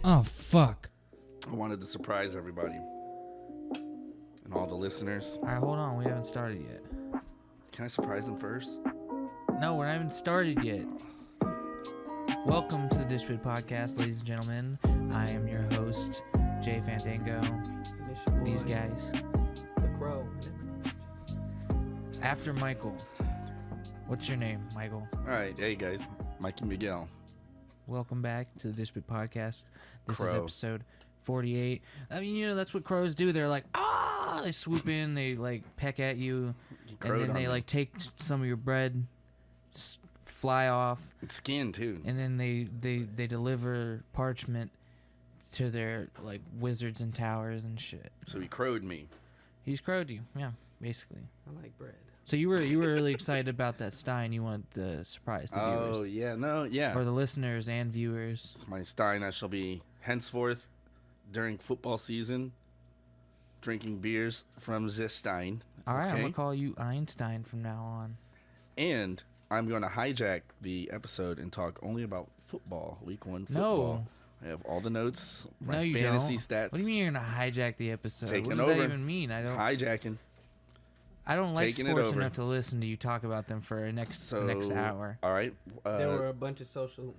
Oh, fuck. I wanted to surprise everybody and all the listeners. All right, hold on. We haven't started yet. Can I surprise them first? No, we haven't started yet. Welcome to the Dish Pit Podcast, ladies and gentlemen. I am your host, Jay Fandango. These guys. The Crow. After Michael. What's your name, Michael? All right. Hey, guys. Mike and Miguel. Welcome back to the Dish Pit Podcast. This is Crow. episode 48. I mean, you know, that's what crows do. They're like, ah! They swoop in, they, like, peck at you, You and crowed then on they, me. like, take some of your bread, fly off, It's skin, too. and then they deliver parchment to their, like, wizards and towers and shit. So he crowed me. He's crowed you, yeah, basically. I like bread. So you were really excited about that Stein. You wanted to surprise the viewers. Oh, yeah. No, yeah. Or the listeners and viewers. It's my Stein. I shall be henceforth during football season drinking beers from the Stein. All right, I'm Okay? going to call you Einstein from now on. And I'm going to hijack the episode and talk only about football, week one football. No. I have all the notes, my No, you fantasy don't. stats. What do you mean you're gonna hijack the episode? Taking what does over. that even mean? Hijacking. I don't like Taking it sports over. enough to listen to you talk about them for the next So, hour. all right. There were a bunch of social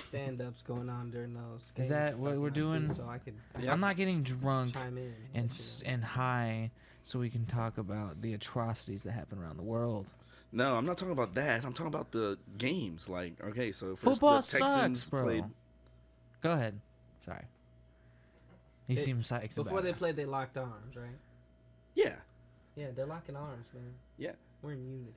stand-ups going on during those games. Is that and what stuff we're now, too, doing? So I could Yeah. I'm not getting drunk chime in. and high so we can talk about the atrocities that happen around the world. No, I'm not talking about that. I'm talking about the games. Like, okay, so first Football the Texans sucks, bro. played. Go ahead. Sorry. You It- seem psyched Before about they it. played, they locked arms, right? Yeah, Yeah, they're locking arms, man. yeah, We're in unity.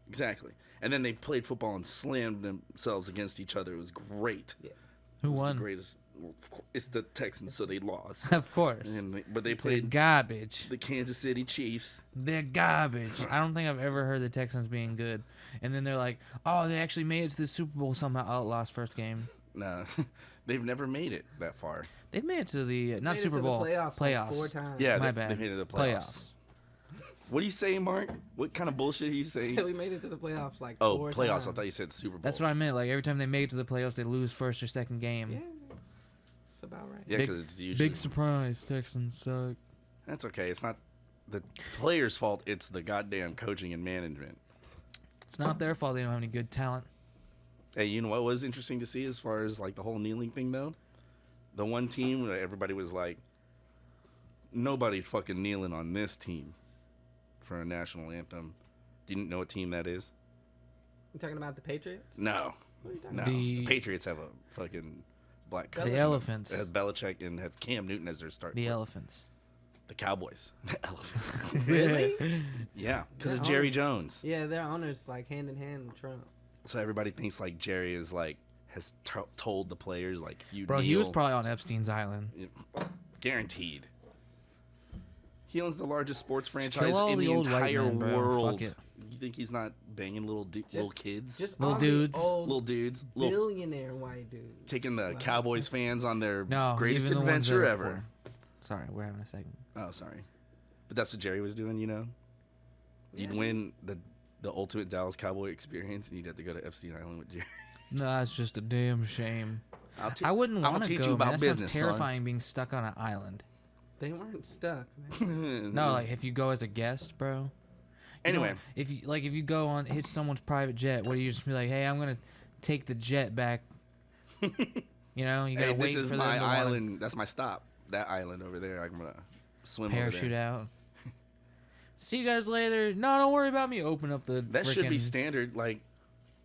exactly. And then they played football and slammed themselves against each other. It was great. Who It was won? The greatest. Well, of course, it's the Texans, so they lost. Of course. But they They're played garbage. the Kansas City Chiefs. They're garbage. I don't think I've ever heard the Texans being good. And then they're like, oh, they actually made it to the Super Bowl somehow. Oh, lost first game. No, they've never made it that far. They've made it to the, not Made it Super to the Bowl, playoffs. Like 4 times. Yeah, My they bad. made it to the playoffs. What are you saying, Mark? What kind of bullshit are you saying? we made it to the playoffs like Oh, 4 playoffs. times. I thought you said Super Bowl. That's what I meant. Like, every time they make it to the playoffs, they lose first or second game. Yeah, it's about right. Yeah, Big- because it's usually. Big surprise. Texans suck. That's okay. It's not the players' fault. It's the goddamn coaching and management. It's not their fault they don't have any good talent. Hey, you know what was interesting to see as far as like the whole kneeling thing though? The one team where everybody was like, nobody fucking kneeling on this team for a national anthem. Do you know what team that is? You talking about the Patriots? No. What are you talking No. about? The Patriots have a fucking black coach. The Elephants. They have Belichick and have Cam Newton as their start. The Elephants. The Cowboys. The Elephants. Really? Yeah, because They're of Jerry owners. Jones. Yeah, their owners like hand in hand with Trump. So everybody thinks like Jerry is like has told the players like if you Bro, kneel, he was probably on Epstein's Island. guaranteed. He owns the largest sports Just franchise kill all in the the old white entire men, bro. world. Fuck it. You think he's not banging little kids, Just Little all dudes. the old little dudes, little, billionaire white dudes. taking the Like- Cowboys fans on their No, greatest even the ones adventure that are ever? poor. Sorry, we're having a segment. Oh, sorry, but that's what Jerry was doing. You know, you'd Yeah. win the ultimate Dallas Cowboy experience, and you'd have to go to Epstein Island with Jerry. No, that's just a damn shame. I'll I wouldn't I'ma want to teach go, you about man. That business, sounds terrifying being stuck on an island. They weren't stuck, man. son. No, like if you go as a guest, bro. You Anyway. know, if you go on hit someone's private jet, what do you just be like? Hey, I'm gonna take the jet back. You know, you gotta Hey, wait this is for my them to wanna island. That's my stop. That island over there. I'm gonna swim parachute over there. out. See you guys later. No, don't worry about me. Open up the. That should be frickin- standard. Like,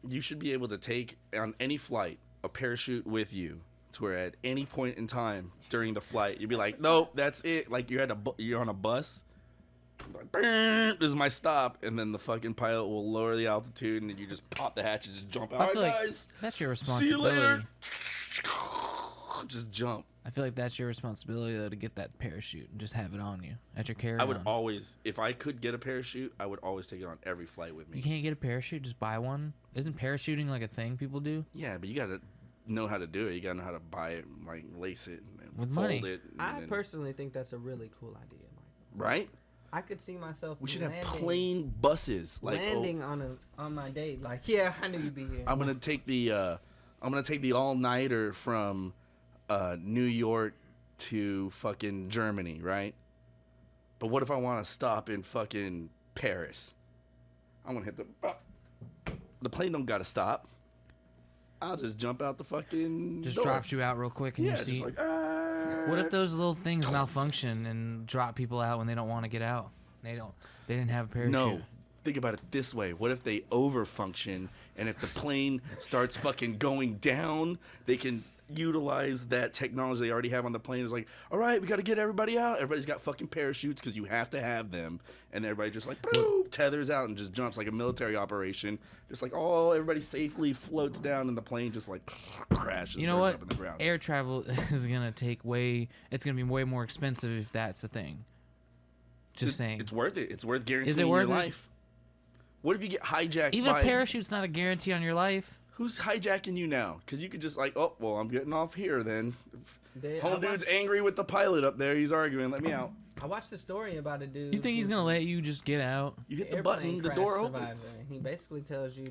you should be able to take on any flight a parachute with you, to where at any point in time during the flight, you'd be like, nope, that's it. Like you're on a bus. Like, "Brrr, this is my stop, and then the fucking pilot will lower the altitude, and then you just pop the hatch and just jump out. I All feel right, like guys, that's your see you responsibility. later. Just jump. I feel like that's your responsibility though to get that parachute and just have it on you at your carry-on. I would always, if I could get a parachute, I would always take it on every flight with You me. can't get a parachute, just buy one. Isn't parachuting like a thing people do? Yeah, but you gotta know how to do it. You gotta know how to buy it, and, like lace it, and With fold money. it. And I then- personally think that's a really cool idea, Mike. right? I could see myself. We should have landing, plain buses. Like, oh, landing on my date. Like, yeah, I knew you'd be here. I'm gonna take the all nighter from New York to fucking Germany, right? But what if I want to stop in fucking Paris? I want to hit the plane. Don't gotta stop. I'll just jump out the fucking Just door. drops you out real quick in Yeah, your just seat. like, What if those little things malfunction and drop people out when they don't want to get out? They didn't have a parachute. No. Think about it this way. What if they overfunction, and if the plane starts fucking going down, they can utilize that technology they already have on the plane. It's like, all right, we got to get everybody out. Everybody's got fucking parachutes because you have to have them. And everybody just like, boom, tethers out and just jumps like a military operation. Just like, oh, everybody safely floats down and the plane just like crashes. You know bursts what? Up in the ground. Air travel is gonna take it's gonna be way more expensive if that's a thing. Just saying. It's worth it. It's worth guaranteeing Is it worth your it? life. What if you get hijacked Even by... a parachute's not a guarantee on your life. Who's hijacking you now? Because you could just like, oh, well, I'm getting off here then. Home dude's angry with the pilot up there. He's arguing. Let me out. I watched a story about a dude. You think he's gonna let you just get out? You hit the airplane button, the crash door survivor. opens. He basically tells you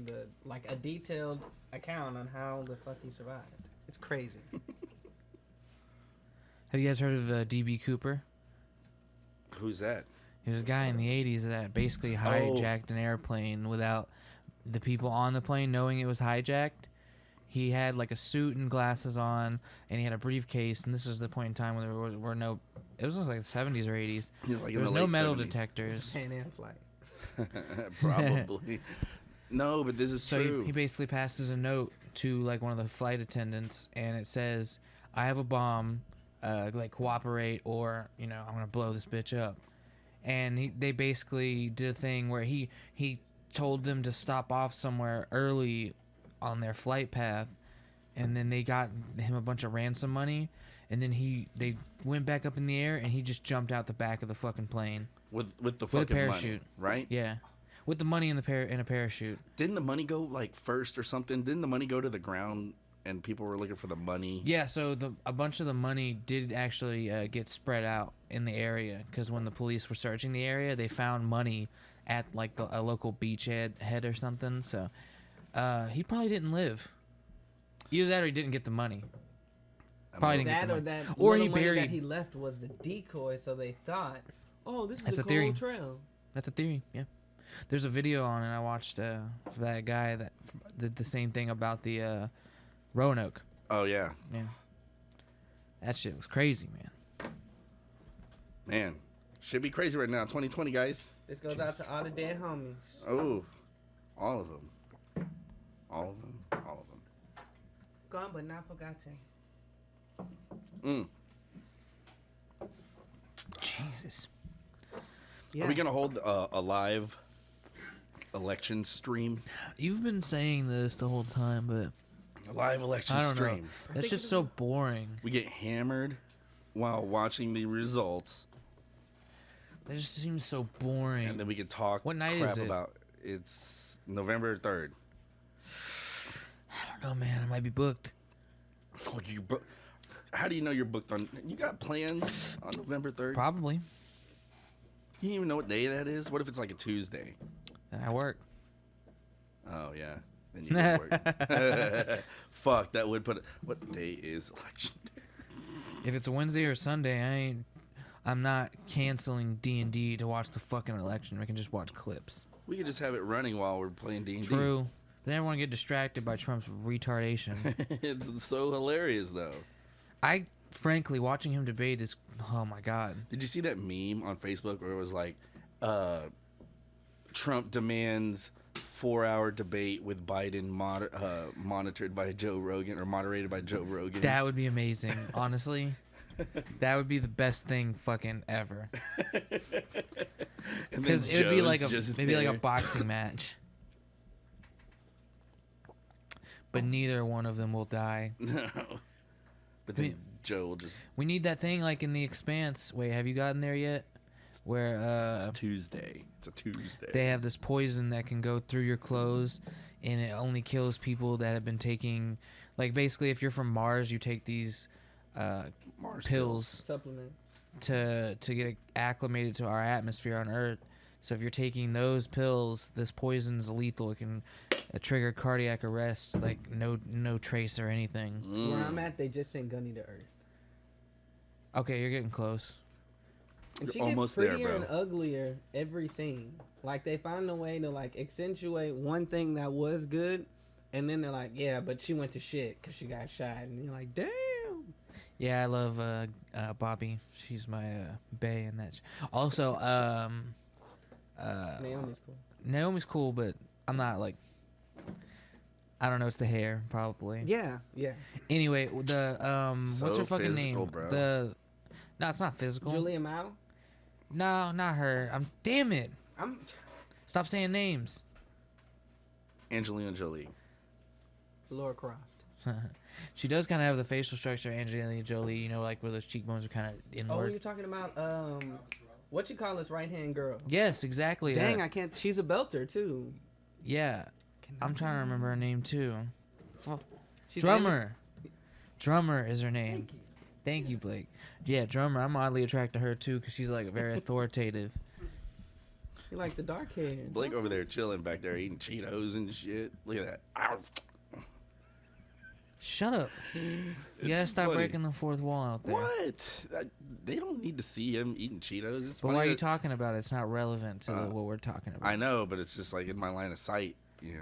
a detailed account on how the fuck he survived. It's crazy. Have you guys heard of D.B. Cooper? Who's that? He was a guy in the 80s that basically hijacked an airplane without the people on the plane knowing it was hijacked. He had like a suit and glasses on, and he had a briefcase, and this was the point in time when there were no... It was like the 70s or 80s. He was like There in was the no late metal 70s. detectors. Pan Am flight. Probably. No, but this is So true. he basically passes a note to like one of the flight attendants, and it says, "I have a bomb. Like cooperate, or I'm gonna blow this bitch up." And they basically did a thing where he told them to stop off somewhere early on their flight path, and then they got him a bunch of ransom money, and then they went back up in the air, and he just jumped out the back of the fucking plane with the with a fucking parachute. money, right? Yeah, with the money in a parachute. Didn't the money go like first or something? Didn't the money go to the ground and people were looking for the money? Yeah, so a bunch of the money did actually get spread out in the area, because when the police were searching the area, they found money at like a local beachhead or something. So he probably didn't live. Either that or he didn't get the money. Probably didn't get That the or money. that Or little he money that buried. he left was the decoy, so they thought, oh, this is That's a a cool theory. trail. That's a theory. Yeah, there's a video on it I watched for that guy that did the same thing about the Roanoke. Oh yeah, Yeah, that shit was crazy, man. man, should be crazy right now. 2020, guys. This goes out to all the dead homies. Oh, all of them, all of them, all of them. Gone but not forgotten. Jesus. Yeah. Are we gonna hold a live election stream? You've been saying this the whole time, but A live election I don't know. stream. That's think just it so boring. We get hammered while watching the results, That just seems so boring. and then we can talk What night crap is it? about. It's November 3rd. I don't know, man. I might be booked. Oh, how do you know you're booked on? You got plans on November 3rd? Probably. You don't even know what day that is? What if it's like a Tuesday? Then I work. Oh, yeah. Then you would work. Fuck, that would put... What day is election day? If it's a Wednesday or Sunday, I'm not canceling D&D to watch the fucking election. I can just watch clips. We could just have it running while we're playing D&D. True. Then everyone get distracted by Trump's retardation. It's so hilarious, though. I, frankly, watching him debate is... Oh, my God. Did you see that meme on Facebook where it was like, Trump demands 4-hour debate with Biden monitored by Joe Rogan, or moderated by Joe Rogan? That would be amazing, honestly. That would be the best thing fucking ever. And then Because it would be like Joe's just maybe like a there. boxing match. But neither one of them will die. No. But then I mean- Joe will just... We need that thing like in The Expanse. Wait, have you gotten there yet? Where It's Tuesday. It's a Tuesday. they have this poison that can go through your clothes, and it only kills people that have been taking... Like, basically, if you're from Mars, you take these Mars pills Supplement. to get acclimated to our atmosphere on Earth. So if you're taking those pills, this poison's lethal. It can trigger cardiac arrest, like no trace or anything. Mm. Where I'm at, they just sent Gunny to Earth. Okay, you're getting close. And You're she almost gets there, prettier bro. and uglier every scene. Like they find a way to like accentuate one thing that was good, and then they're like, yeah, but she went to shit because she got shot, and you're like, damn. Yeah, I love Bobby. She's my bae in that. Also, Naomi's cool. Naomi's cool, but I'm not like. I don't know. It's the hair, probably. Yeah, yeah. Anyway, the what's So her fucking physical, name? bro. No, it's not physical. Julia Mao. No, not her. Damn it. I'm Stop saying names. Angelina Jolie. Laura Croft. She does kind of have the facial structure of Angelina Jolie, you know, like where those cheekbones are kind of Oh, inward. you're talking about what you call this right hand girl? Yes, exactly. Dang, I can't. She's a belter too. Yeah, I'm trying to remember her name too. She's Drummer. Drummer is her name. Thank you, Blake. Yeah, Drummer. I'm oddly attracted to her too because she's like very authoritative. You like the dark hair. Blake over there chilling back there eating Cheetos and shit. Look at that. Ow. Shut up. You gotta It's stop funny. breaking the fourth wall out there. What? They don't need to see him eating Cheetos. It's But funny why are you that- talking about it? It's not relevant to what we're talking about. I know, but it's just like in my line of sight. You know,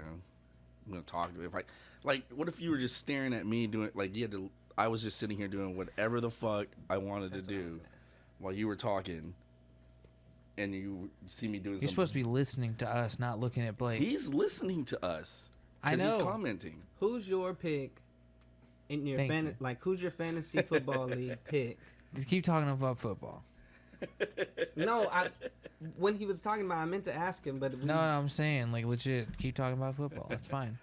I'm gonna talk to if I like. What if you were just staring at me doing like you had to? I was just sitting here doing whatever the fuck I wanted to do while you were talking, and you see me doing. You're supposed to be listening to us, not looking at Blake. He's listening to us. I 'Cause know. He's commenting. Who's your pick in your Thank you. like? Who's your fantasy football league pick? Just keep talking about football. No, when he was talking about, I meant to ask him, but No, I'm saying like legit. Keep talking about football. That's fine.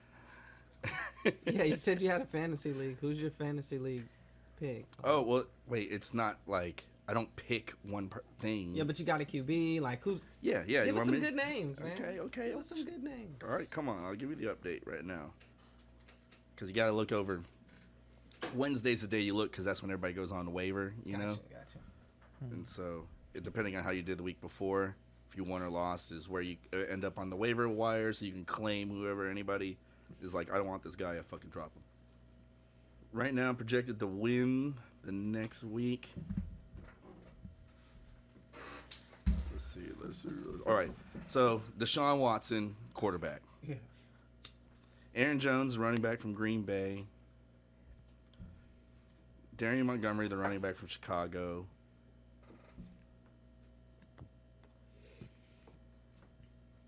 yeah, you said you had a fantasy league. Who's your fantasy league pick? Oh well, wait. It's not like I don't pick one thing. Yeah, but you got a QB. Like who's? yeah. Give You us want some me? good names, man. Okay. Give us some good names. All right, come on. I'll give you the update right now. Because you got to look over. Wednesday's the day you look because that's when everybody goes on the waiver, you know? Gotcha. And so, depending on how you did the week before, if you won or lost, is where you end up on the waiver wire so you can claim whoever, anybody is like, I don't want this guy, I fucking drop him. Right now, I'm projected to win the next week. Let's see. All right. So, Deshaun Watson, quarterback. Yeah. Aaron Jones, running back from Green Bay. Darian Montgomery, the running back from Chicago.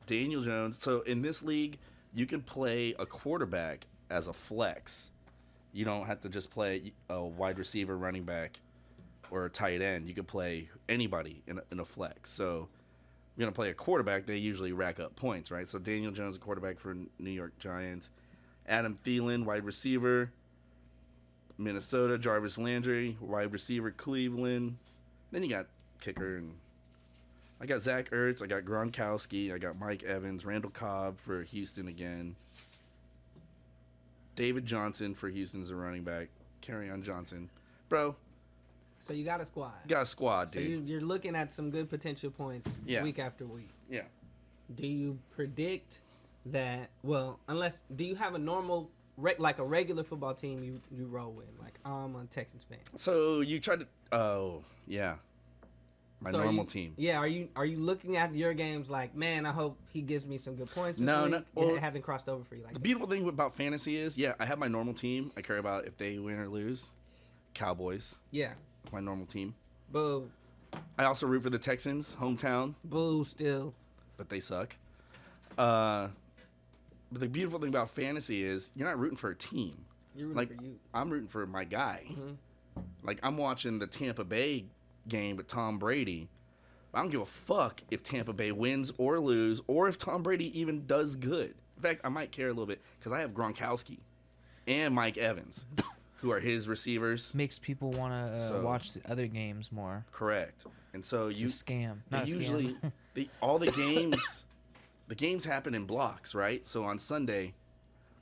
Daniel Jones. So in this league, you can play a quarterback as a flex. You don't have to just play a wide receiver, running back, or a tight end. You can play anybody in a flex. So you're going to play a quarterback, they usually rack up points, right? So Daniel Jones, a quarterback for New York Giants. Adam Thielen, wide receiver, Minnesota. Jarvis Landry, wide receiver, Cleveland. Then you got kicker, and I got Zach Ertz, I got Gronkowski, I got Mike Evans, Randall Cobb for Houston again. David Johnson for Houston's a running back. Kerryon Johnson. Bro, So you got a squad. you got a squad, So dude. you're looking at some good potential points Yeah. week after week. Yeah. Do you predict that? Well, do you have a normal, like a regular football team you roll with? Like I'm a Texans fan. So you tried to. Oh, yeah. My So are normal you- team. Yeah, are you looking at your games like, man, I hope he gives me some good points this No, week? no, well, it hasn't crossed over for you like The that. beautiful thing about fantasy is, yeah, I have my normal team. I care about if they win or lose. Cowboys, Yeah. my normal team. Boo. I also root for the Texans, hometown, Boo still. but they suck. But the beautiful thing about fantasy is you're not rooting for a team. You're rooting Like for you. I'm rooting for my guy. Mhm. Like I'm watching the Tampa Bay game with Tom Brady. I don't give a fuck if Tampa Bay wins or lose, or if Tom Brady even does good. In fact, I might care a little bit because I have Gronkowski and Mike Evans, who are his receivers. Makes people want to So- watch the other games more. Correct. And so It's you a scam. they Not a usually scam. all the games the games happen in blocks, right? So on Sunday,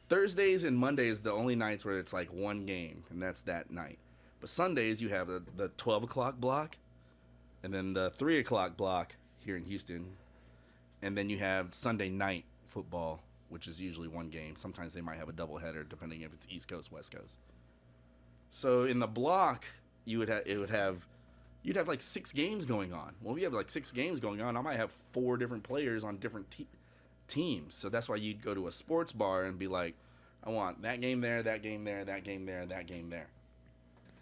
Thursdays and Mondays the only nights where it's like one game, and that's that night. But Sundays you have the 12 o'clock block, and then the 3 o'clock block here in Houston, and then you have Sunday night football, which is usually one game. Sometimes they might have a doubleheader depending if it's East Coast, West Coast. So in the block, it would have you'd have like 6 games going on. Well, if you have like 6 games going on, I might have 4 different players on different teams. So that's why you'd go to a sports bar and be like, I want that game there, that game there, that game there, that game there.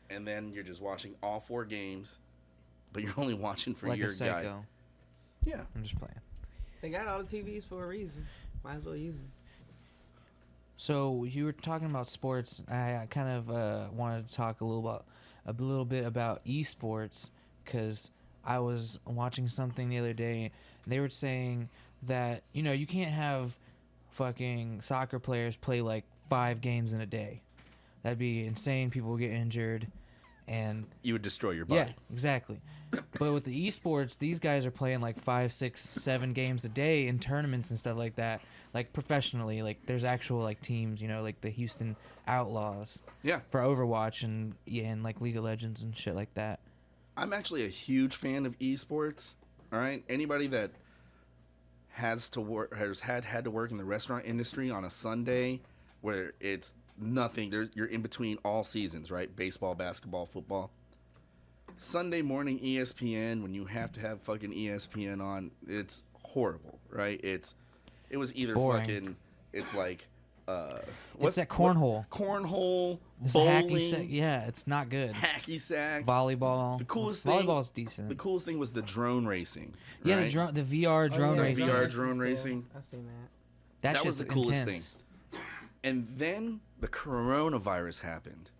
And then you're just watching all 4 games, but you're only watching for like your a psycho. guy. Yeah. I'm just playing. They got all the TVs for a reason. Might as well use them. So you were talking about sports. I kind of wanted to talk a little bit about esports, because I was watching something the other day. And they were saying that you can't have fucking soccer players play like 5 games in a day. That'd be insane. People would get injured, and You would destroy your body. yeah, exactly. But with the esports, these guys are playing like 5, 6, 7 games a day in tournaments and stuff like that, like professionally. Like there's actual like teams, like the Houston Outlaws Yeah. for Overwatch and like League of Legends and shit like that. I'm actually a huge fan of esports. All right, anybody that has to work had to work in the restaurant industry on a Sunday, where it's nothing. You're in between all seasons, right? Baseball, basketball, football. Sunday morning ESPN, when you have to have fucking ESPN on, it's horrible, right? It was either boring. fucking, it's like, It's that cornhole. cornhole, It's a bowling, hacky sack. Yeah, it's not good. hacky sack. Volleyball. The coolest thing- Volleyball's decent. The coolest thing was the drone racing. Yeah, right? the VR drone Oh, yeah, racing. VR drone racing. I've seen that. That That shit's was the coolest intense. And then the coronavirus happened.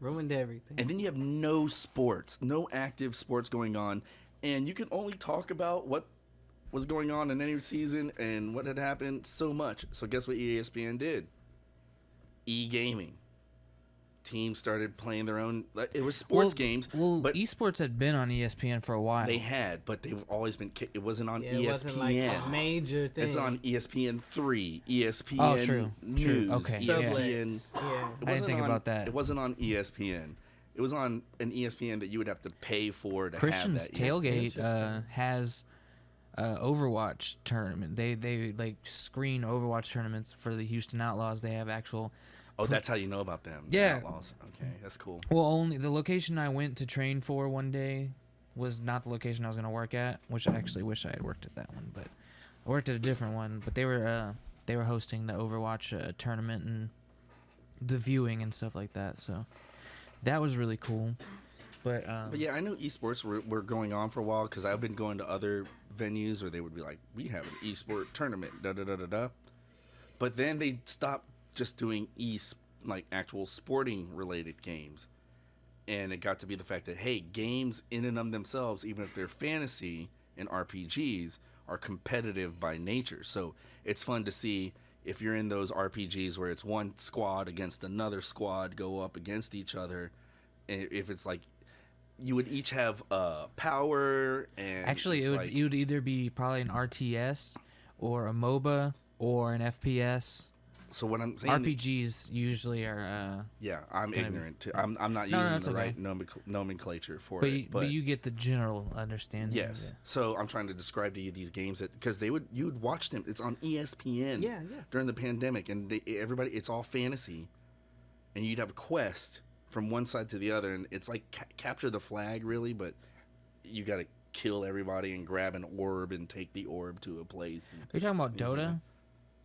Ruined everything. And then you have no sports, no active sports going on. And you can only talk about what was going on in any season and what had happened so much. So guess what ESPN did? E-gaming. Teams started playing their own. It was sports games. Well, but esports had been on ESPN for a while. they had, but they've always been. It wasn't on Yeah, ESPN. it wasn't like a major thing. It's on ESPN 3, ESPN Oh, true. News, Okay, ESPN. yeah. Sublets. Yeah. It I didn't wasn't think on- about that. It wasn't on ESPN. It was on an ESPN that you would have to pay for to Christian's have that. Tailgate Interesting. has Overwatch tournament. They like screen Overwatch tournaments for the Houston Outlaws. They have actual. Oh, that's how you know about them. the Yeah. Outlaws. Okay, that's cool. Well, only the location I went to train for one day was not the location I was going to work at, which I actually wish I had worked at that one, but I worked at a different one. But they were hosting the Overwatch tournament and the viewing and stuff like that. So that was really cool. But yeah, I know esports were going on for a while because I've been going to other venues where they would be like, we have an esport tournament, da da da da da. But then they stopped just doing like actual sporting related games. And it got to be the fact that, hey, games in and of themselves, even if they're fantasy and RPGs, are competitive by nature. So it's fun to see if you're in those RPGs where it's one squad against another squad go up against each other. And if it's like, you would each have power and actually, it's it would either be probably an RTS or a MOBA or an FPS. So what I'm saying, RPGs usually are, yeah, I'm gonna be- ignorant. I'm not No, using it's the okay. right nomenclature for but it. but you get the general understanding. yes. Of it. So I'm trying to describe to you these games that because you would watch them. It's on ESPN. Yeah, yeah. During the pandemic, and everybody, it's all fantasy, and you'd have a quest from one side to the other, and it's like capture the flag, really, but you got to kill everybody and grab an orb and take the orb to a place. And Are you talking about things like that. Dota?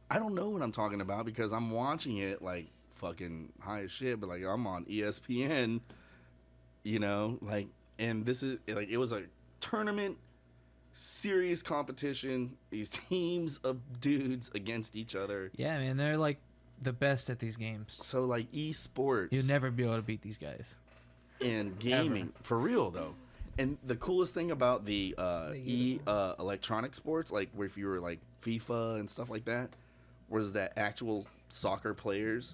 I don't know what I'm talking about because I'm watching it like fucking high as shit, but like I'm on ESPN, like, and this is like, it was a tournament, serious competition, these teams of dudes against each other. Yeah, man, they're like the best at these games. So like esports You'd never be able to beat these guys. and gaming for real though. And the coolest thing about the electronic sports, like where if you were like FIFA and stuff like that, was that actual soccer players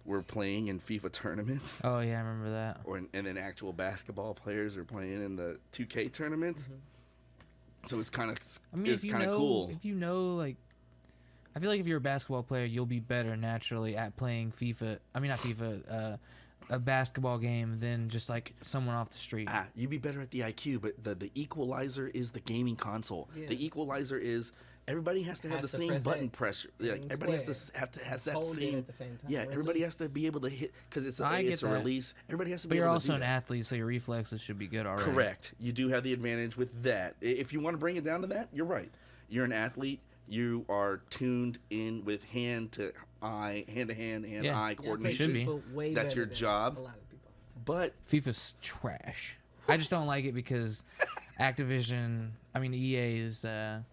were playing in FIFA tournaments, Oh yeah, I remember that. and then actual basketball players are playing in the 2K tournaments. So it's kind of I mean, it's kind of cool. if you know, like, I feel like if you're a basketball player, you'll be better naturally at playing FIFA. I mean, not FIFA, a basketball game than just like someone off the street. You'd be better at the IQ, but the equalizer is the gaming console. Yeah. The equalizer is everybody has to have the Has to same press button X pressure. Like and everybody has square. to has that Hold it same. at the same time. Yeah, everybody has to Release. be able to hit because it's I get it's a that. release. Everybody has to But be you're able also to do an that. athlete, so your reflexes should be good already. Correct. You do have the advantage with that. If you want to bring it down to that, you're right. You're an athlete. You are tuned in with hand to eye, hand to hand, hand Yeah. eye Yeah, coordination. should be. FIFA way That's better your than job. A lot of people. But FIFA's trash. I just don't like it because Activision, I mean EA is EA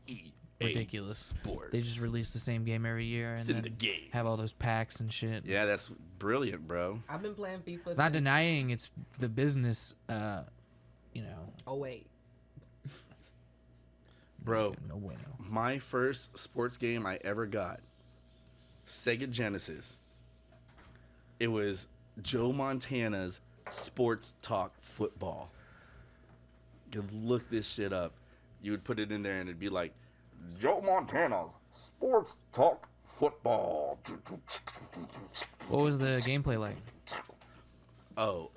ridiculous. Sports. They just release the same game every year and It's in then the game. have all those packs and shit. Yeah, that's brilliant, bro. I've been playing FIFA Not since denying it's the business, you know. 08. Bro, No bueno. my first sports game I ever got, Sega Genesis. It was Joe Montana's Sports Talk Football. You could look this shit up. You would put it in there and it'd be like, Joe Montana's Sports Talk Football. What was the gameplay like? Oh,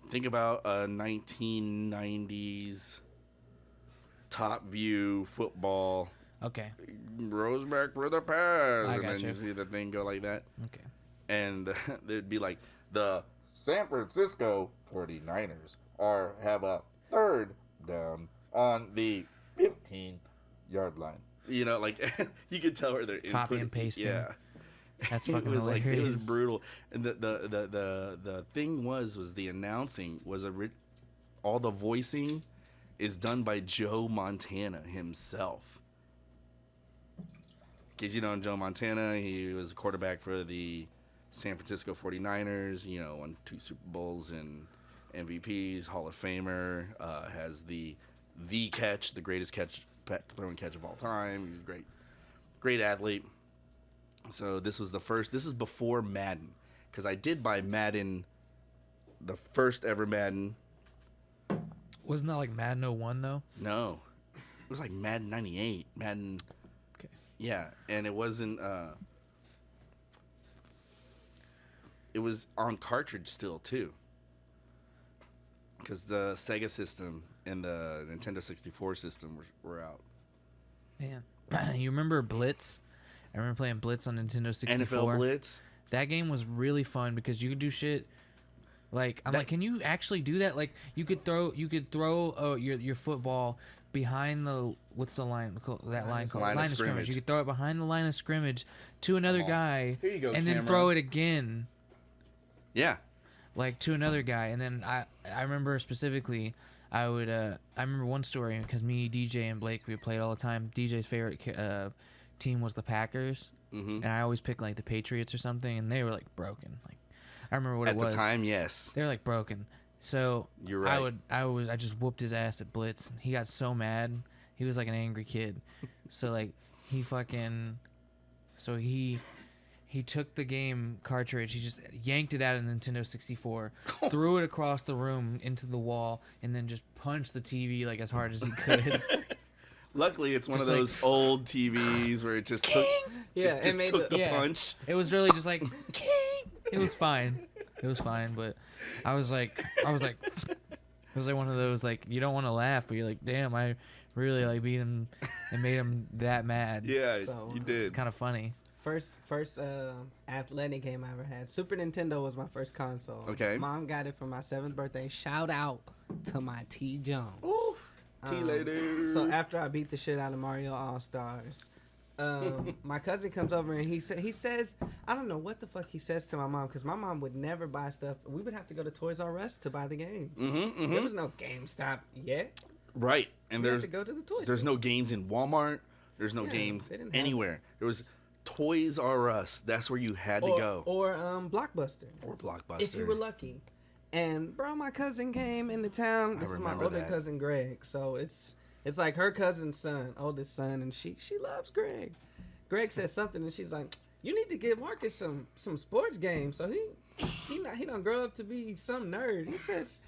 think about a 1990s top view football. Okay. Rose back for the pass. I And then gotcha. you see the thing go like that. Okay. And they'd be like, the San Francisco 49ers have a third down on the 15-yard line. You know, like, you could tell where they're Copy inputting- and pasting. Yeah. That's It fucking was like, hilarious. it was brutal. And the thing was the announcing was all the voicing is done by Joe Montana himself. Because, you know, Joe Montana, he was a quarterback for the San Francisco 49ers, you know, won 2 Super Bowls and MVPs, Hall of Famer, has the catch, the greatest throwing catch of all time. He's a great athlete. So this is before Madden. Because I did buy Madden, the first ever Madden. Wasn't that like Madden 01 though? No. It was like Madden 98. Madden. Okay. Yeah, and it wasn't. It was on cartridge still too, because the Sega system and the Nintendo 64 system were out. Man, you remember Blitz? I remember playing Blitz on Nintendo 64. NFL Blitz. That game was really fun because you could do shit. Like I'm like, can you actually do that? Like you could throw your football behind the what's the line that line called Line of scrimmage. scrimmage. You could throw it behind the line of scrimmage to another Come on. guy, Here you go, and then camera. throw it again. Yeah. Like to another guy, and then I remember specifically I remember one story because me, DJ, and Blake, we played all the time. DJ's favorite team was the Packers, Mm-hmm. and I always picked like the Patriots or something, and they were like broken. Like I remember what At it the was. time, yes. They were like broken. So You're right. I just whooped his ass at Blitz. He got so mad. He was like an angry kid. So like he took the game cartridge. He just yanked it out of the Nintendo 64, threw it across the room into the wall, and then just punched the TV like as hard as he could. Luckily, it's one of Just like- those old TVs where it just took, Yeah, it just made took the yeah. punch. It was really just like, it was fine. It was fine, but it was like one of those like you don't want to laugh, but you're like, damn, I really like beat him and made him that mad. Yeah, So, you It's did. kind of funny. First athletic game I ever had. Super Nintendo was my first console. Okay. Mom got it for my 7th birthday. Shout out to my T Jones. Ooh, T-lady. So after I beat the shit out of Mario All Stars, my cousin comes over and he says I don't know what the fuck he says to my mom because my mom would never buy stuff. We would have to go to Toys R Us to buy the game. Mm-hmm, There was no GameStop yet. Right, and We had there's to go to the toy there's store. no games in Walmart. There's no Yeah, games they didn't have anywhere. There was Toys R Us. That's where you had to go. or Blockbuster. Or Blockbuster. If you were lucky. And bro, my cousin came into town. This is my remember older that. cousin Greg. So it's like her cousin's son, oldest son, and she loves Greg. Greg says something and she's like, "You need to get Marcus some sports games." So he don't grow up to be some nerd. He says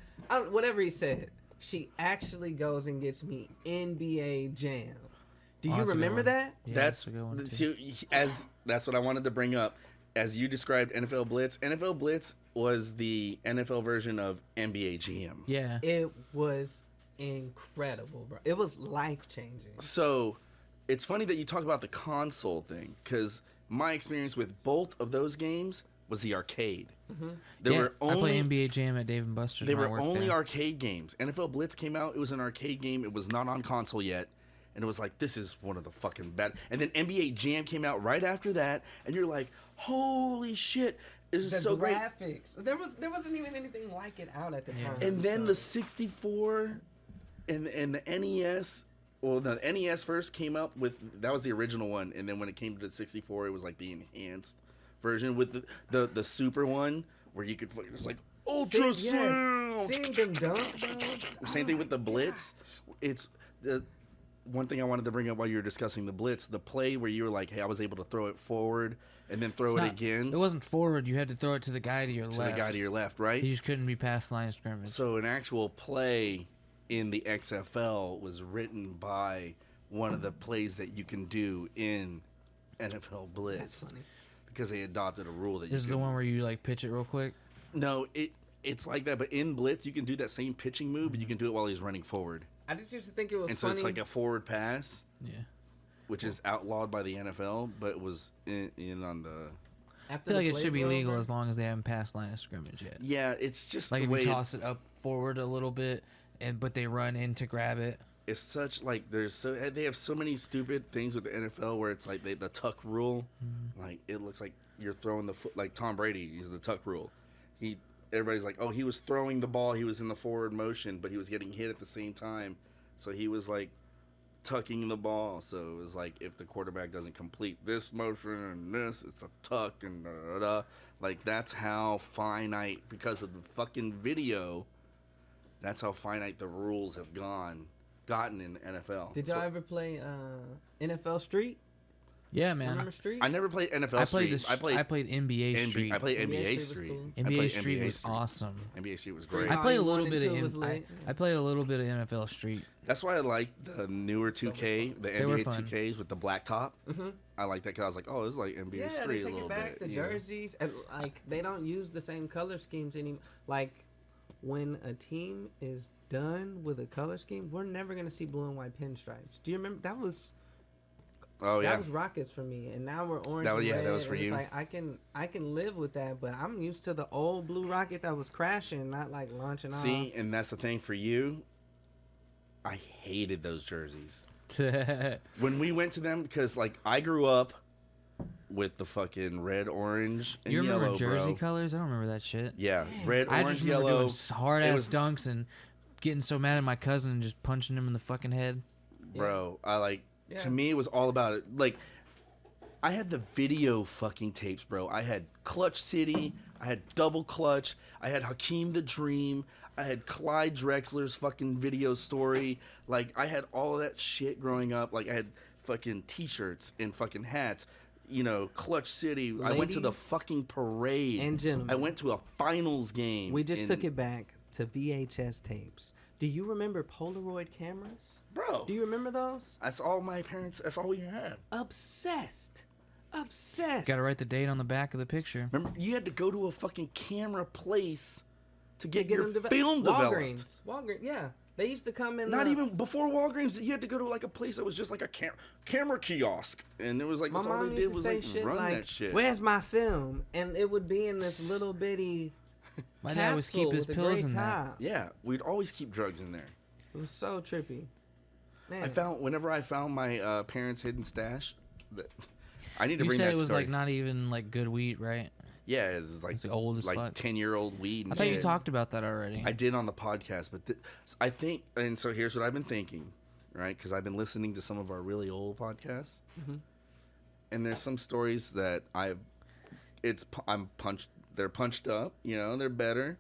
whatever he said. She actually goes and gets me NBA Jam. Do you that's a good remember one. that? Yeah, that's a good one too. that's what I wanted to bring up. As you described NFL Blitz, NFL Blitz was the NFL version of NBA Jam. Yeah. It was incredible, bro. It was life changing. So it's funny that you talk about the console thing, because my experience with both of those games was the arcade. They Yeah, were I play only NBA Jam at Dave and Buster's. they when I were worked only there. arcade games. NFL Blitz came out; it was an arcade game. It was not on console yet, and it was like, this is one of the fucking bad. And then NBA Jam came out right after that, and you're like, holy shit, this is The so great. graphics. There wasn't even anything like it out at the time. And then so. the 64 and the NES. Well, the NES first came up with, that was the original one, and then when it came to the 64, it was like the enhanced version with the super one where you could just like ultra slam. Seeing them dunk, bro. Same thing with the Blitz. It's the one thing I wanted to bring up while you were discussing the Blitz, the play where you were like, hey, I was able to throw it forward and then throw It's it not- again It wasn't forward. You had to throw it to the guy to your to left. the guy to your left, right? You just couldn't be past the line of scrimmage. So an actual play in the XFL was written by one of the plays that you can do in NFL Blitz. That's funny. Because they adopted a rule that you This is the can- one where you like pitch it real quick. No, it's like that, but in Blitz you can do that same pitching move, but you can do it while he's running forward. I just used to think it was And so funny. it's like a forward pass, Yeah. which is outlawed by the NFL, but it was in on the. I after feel the like it plays should be were legal over, as long as they haven't passed line of scrimmage yet. Yeah, it's just Like the if way you toss it up forward a little bit, but they run in to grab it. it's such like they have so many stupid things with the NFL where it's like the tuck rule, like it looks like you're throwing the foot like Tom Brady uses the tuck rule. Everybody's like, oh, he was throwing the ball, he was in the forward motion, but he was getting hit at the same time, so he was like tucking the ball. So it was like if the quarterback doesn't complete this motion and this, it's a tuck and da, da, da. Like that's how finite, because of the fucking video. That's how finite the rules have gotten in the NFL. Did y'all So, ever play NFL Street? Yeah, man. Remember Street? I never played NFL I Street. played I played NBA Street. I played NBA was Street. cool. I NBA played Street was Street. awesome. NBA Street was great. I Oh, played a you little one bit and of two was I lit. I played a little bit of NFL Street. That's why I like the newer 2K, the They were NBA fun. 2Ks with the black top. Mhm. I like that because I was like, oh, it's like NBA Yeah, Street they a take little it back. bit. The you know? jerseys, and like they don't use the same color schemes anymore. Like when a team is done with a color scheme, we're never gonna see blue and white pinstripes. Do you remember that was? Oh yeah, That was Rockets for me, and now we're orange. That was- and yeah, red, that was for and it's you. Like I can live with that, but I'm used to the old blue Rocket that was crashing, not like launching off. see, and that's the thing for you. I hated those jerseys when we went to them because like I grew up with the fucking red, orange, and You remember yellow, jersey bro. colors? I don't remember that shit. Yeah, red, I orange, just remember yellow. doing hard It ass was- dunks and getting so mad at my cousin and just punching him in the fucking head. Bro, I like Yeah. to me it was all about it. Like I had the video fucking tapes, bro. I had Clutch City, I had Double Clutch, I had Hakeem the Dream, I had Clyde Drexler's fucking video story. Like I had all of that shit growing up. Like I had fucking t-shirts and fucking hats. You know, Clutch City. I went to the Ladies fucking parade. and gentlemen. I went to a finals game. We just in- took it back to VHS tapes. Do you remember Polaroid cameras? Bro. Do you remember those? That's all my parents, that's all we had. Obsessed. Obsessed. Got to write the date on the back of the picture. Remember, you had to go to a fucking camera place to get, Get your them film developed. Walgreens, yeah. They used to come in. Not even before Walgreens, you had to go to like a place that was just like a camera kiosk, and it was like My that's all mom they did used to was say like shit run like, that shit. "Where's my film?" And it would be in this little bitty. My dad always keep his capsule with a pills gray in that. top. Yeah, we'd always keep drugs in there. It was so trippy. Man, Whenever I found my parents' hidden stash, that I need to You bring said that it was story. like not even like good wheat, right? Yeah, it was like It's old as like fuck. 10-year-old weed. And I thought you shit. talked about that already. I did on the podcast, but I think, and so here's what I've been thinking, right? Because I've been listening to some of our really old podcasts, and there's some stories that they're punched up, you know, they're better,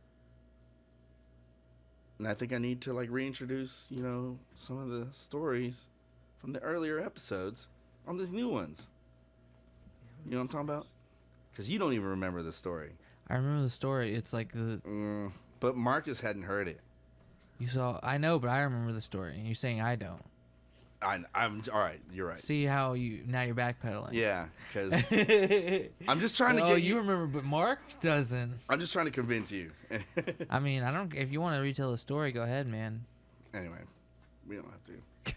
and I think I need to like reintroduce, you know, some of the stories from the earlier episodes on these new ones. You know what I'm talking about? Because you don't even remember the story. I remember the story. It's like But Marcus hadn't heard it. you saw. I know, but I remember the story. And you're saying I don't. I'm all right. You're right. See how now you're backpedaling. Yeah, because I'm just trying to Oh, get you remember, but Mark doesn't. I'm just trying to convince you. I mean, I don't. If you want to retell the story, go ahead, man. Anyway, we don't have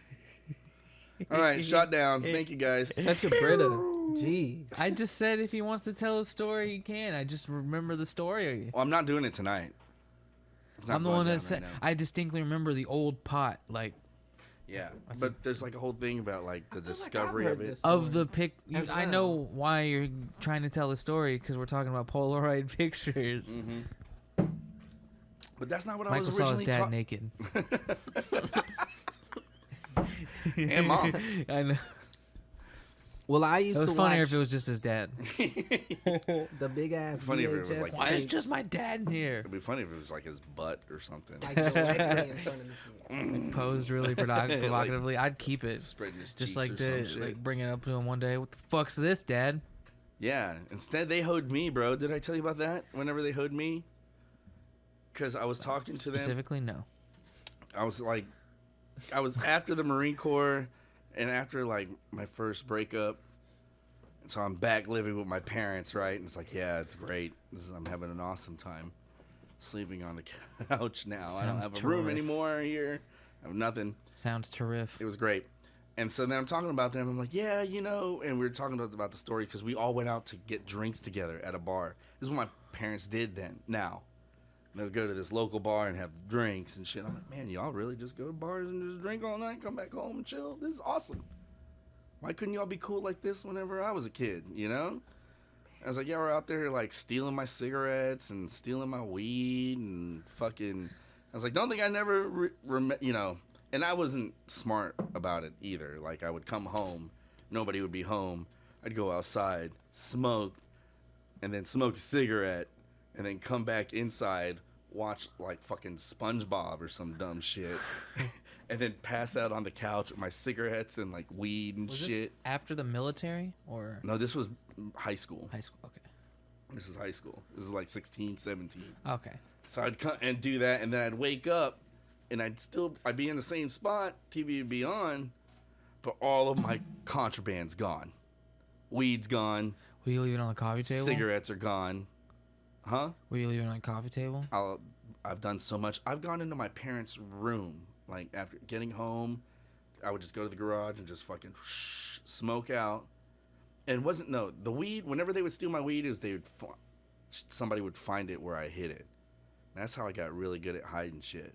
to. All right, shot down. Thank you guys. Such a Brita. Jeez. I just said if he wants to tell a story, he can. I just remember the story. Well, I'm not doing it tonight. It's not I'm the going one down that said. right now. I distinctly remember the old pot, like Yeah, That's but there's like a whole thing about like the I feel like I've discovery heard of it. this. of the pic. As I well. know why you're trying to tell the story because we're talking about Polaroid pictures. But that's not what I Michael was saw his originally dad taught. naked. And mom. I know. Well, I It used was to funnier watch if it was just his dad. the big ass Funny if it was VHS like- Why is tapes, just my dad in here? It'd be funny if it was like his butt or something. like directly in front of the TV. Posed really provocatively. I'd keep it. Spreading his Just cheeks like or some to shit. like bring it up to him one day. What the fuck's this, Dad? Yeah. Instead, they hoed me, bro. Did I tell you about that? Whenever they hoed me, because I was talking to them. Specifically, no. I was like, I was after the Marine Corps, and after like my first breakup. So I'm back living with my parents, right? And it's like, yeah, it's great. I'm having an awesome time, sleeping on the couch now. I don't Sounds have a room terrific. anymore here. I have nothing. Sounds terrific. It was great. And so then I'm talking about them. I'm like, yeah, you know, and we were talking about the story because we all went out to get drinks together at a bar. This is what my parents did then. Now, they'll go to this local bar and have drinks and shit. I'm like, man, y'all really just go to bars and just drink all night, come back home and chill? This is awesome. Why couldn't y'all be cool like this whenever I was a kid, you know? I was like, yeah, we're out there like stealing my cigarettes and stealing my weed and fucking. I was like, don't think I never, you know. And I wasn't smart about it either. Like, I would come home, nobody would be home. I'd go outside, smoke, and then smoke a cigarette, and then come back inside, watch like fucking SpongeBob or some dumb shit, and then pass out on the couch with my cigarettes and like weed and Was shit. this after the military or No, this was high school. high school? Okay. This was high school. This is like 16, 17. Okay. So I'd come and do that, and then I'd wake up, and I'd be in the same spot, TV would be on, but all of my contraband's gone. Weed's gone. Will you leave it on the coffee table? Cigarettes are gone. Huh? Will you leave it on the coffee table? I've done so much. I've gone into my parents' room, like after getting home, I would just go to the garage and just fucking smoke out. And the weed, whenever they would steal my weed, is somebody would find it where I hid it. And that's how I got really good at hiding shit.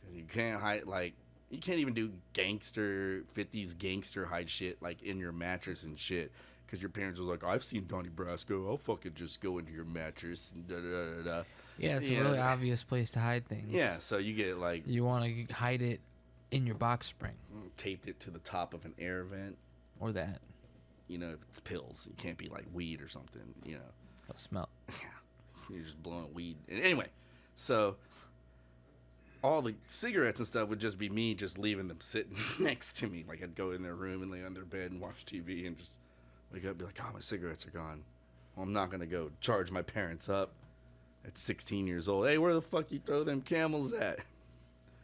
'Cause you can't hide, like, you can't even do 50s gangster hide shit, like, in your mattress and shit. Because your parents was like, I've seen Donnie Brasco. I'll fucking just go into your mattress and da-da-da-da. Yeah, it's Yeah. a really obvious place to hide things. Yeah, so you get, like, You want to hide it in your box spring taped it to the top of an air vent. or that. You know, if it's pills, it can't be like weed or something, you know. It'll smell. You're just blowing weed. And anyway, so all the cigarettes and stuff would just be me just leaving them sitting next to me. Like, I'd go in their room and lay on their bed and watch TV and just wake up and be like, oh, my cigarettes are gone. Well, I'm not going to go charge my parents up at 16 years old. Hey, where the fuck you throw them Camels at?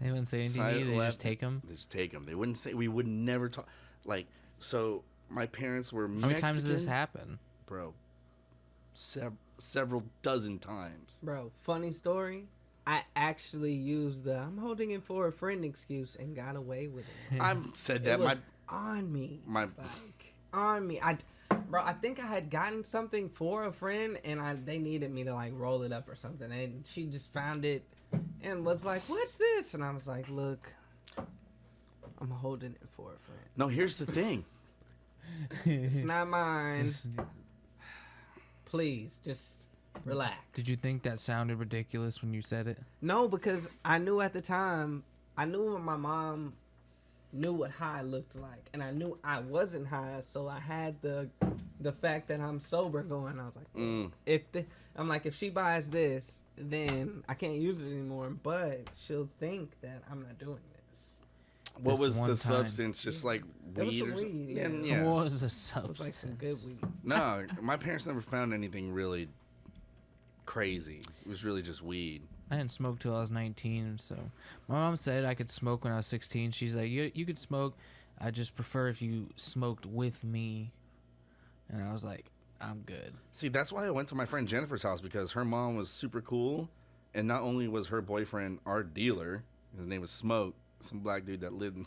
They wouldn't say anything So I to you. They left- just take them. They just take them. They wouldn't say, we would never talk. Like, so my parents were How Mexican. many times does this happen? Bro, several dozen times. Bro, funny story. I actually used the "I'm holding it for a friend" excuse and got away with it. I've said It that. was on me. My Like on me. Bro, I think I had gotten something for a friend and they needed me to like roll it up or something, and she just found it and was like, "What's this?" And I was like, "Look, I'm holding it for a friend. no. Here's the thing. It's not mine. Please, just relax." Did you think that sounded ridiculous when you said it? No, because I knew at the time, I knew when my mom knew what high looked like, and I knew I wasn't high, so I had the fact that I'm sober going. I was like, if she buys this, then I can't use it anymore, but she'll think that I'm not doing this. What This was one the time. substance? Just like It was weed some or something? weed, yeah. Yeah. What was the It substance? was like some good weed. No, my parents never found anything really crazy. It was really just weed. I didn't smoke till I was 19, so my mom said I could smoke when I was 16. She's like, you could smoke. I just prefer if you smoked with me. And I was like, I'm good. See, that's why I went to my friend Jennifer's house, because her mom was super cool, and not only was her boyfriend our dealer, his name was Smoke, some black dude that lived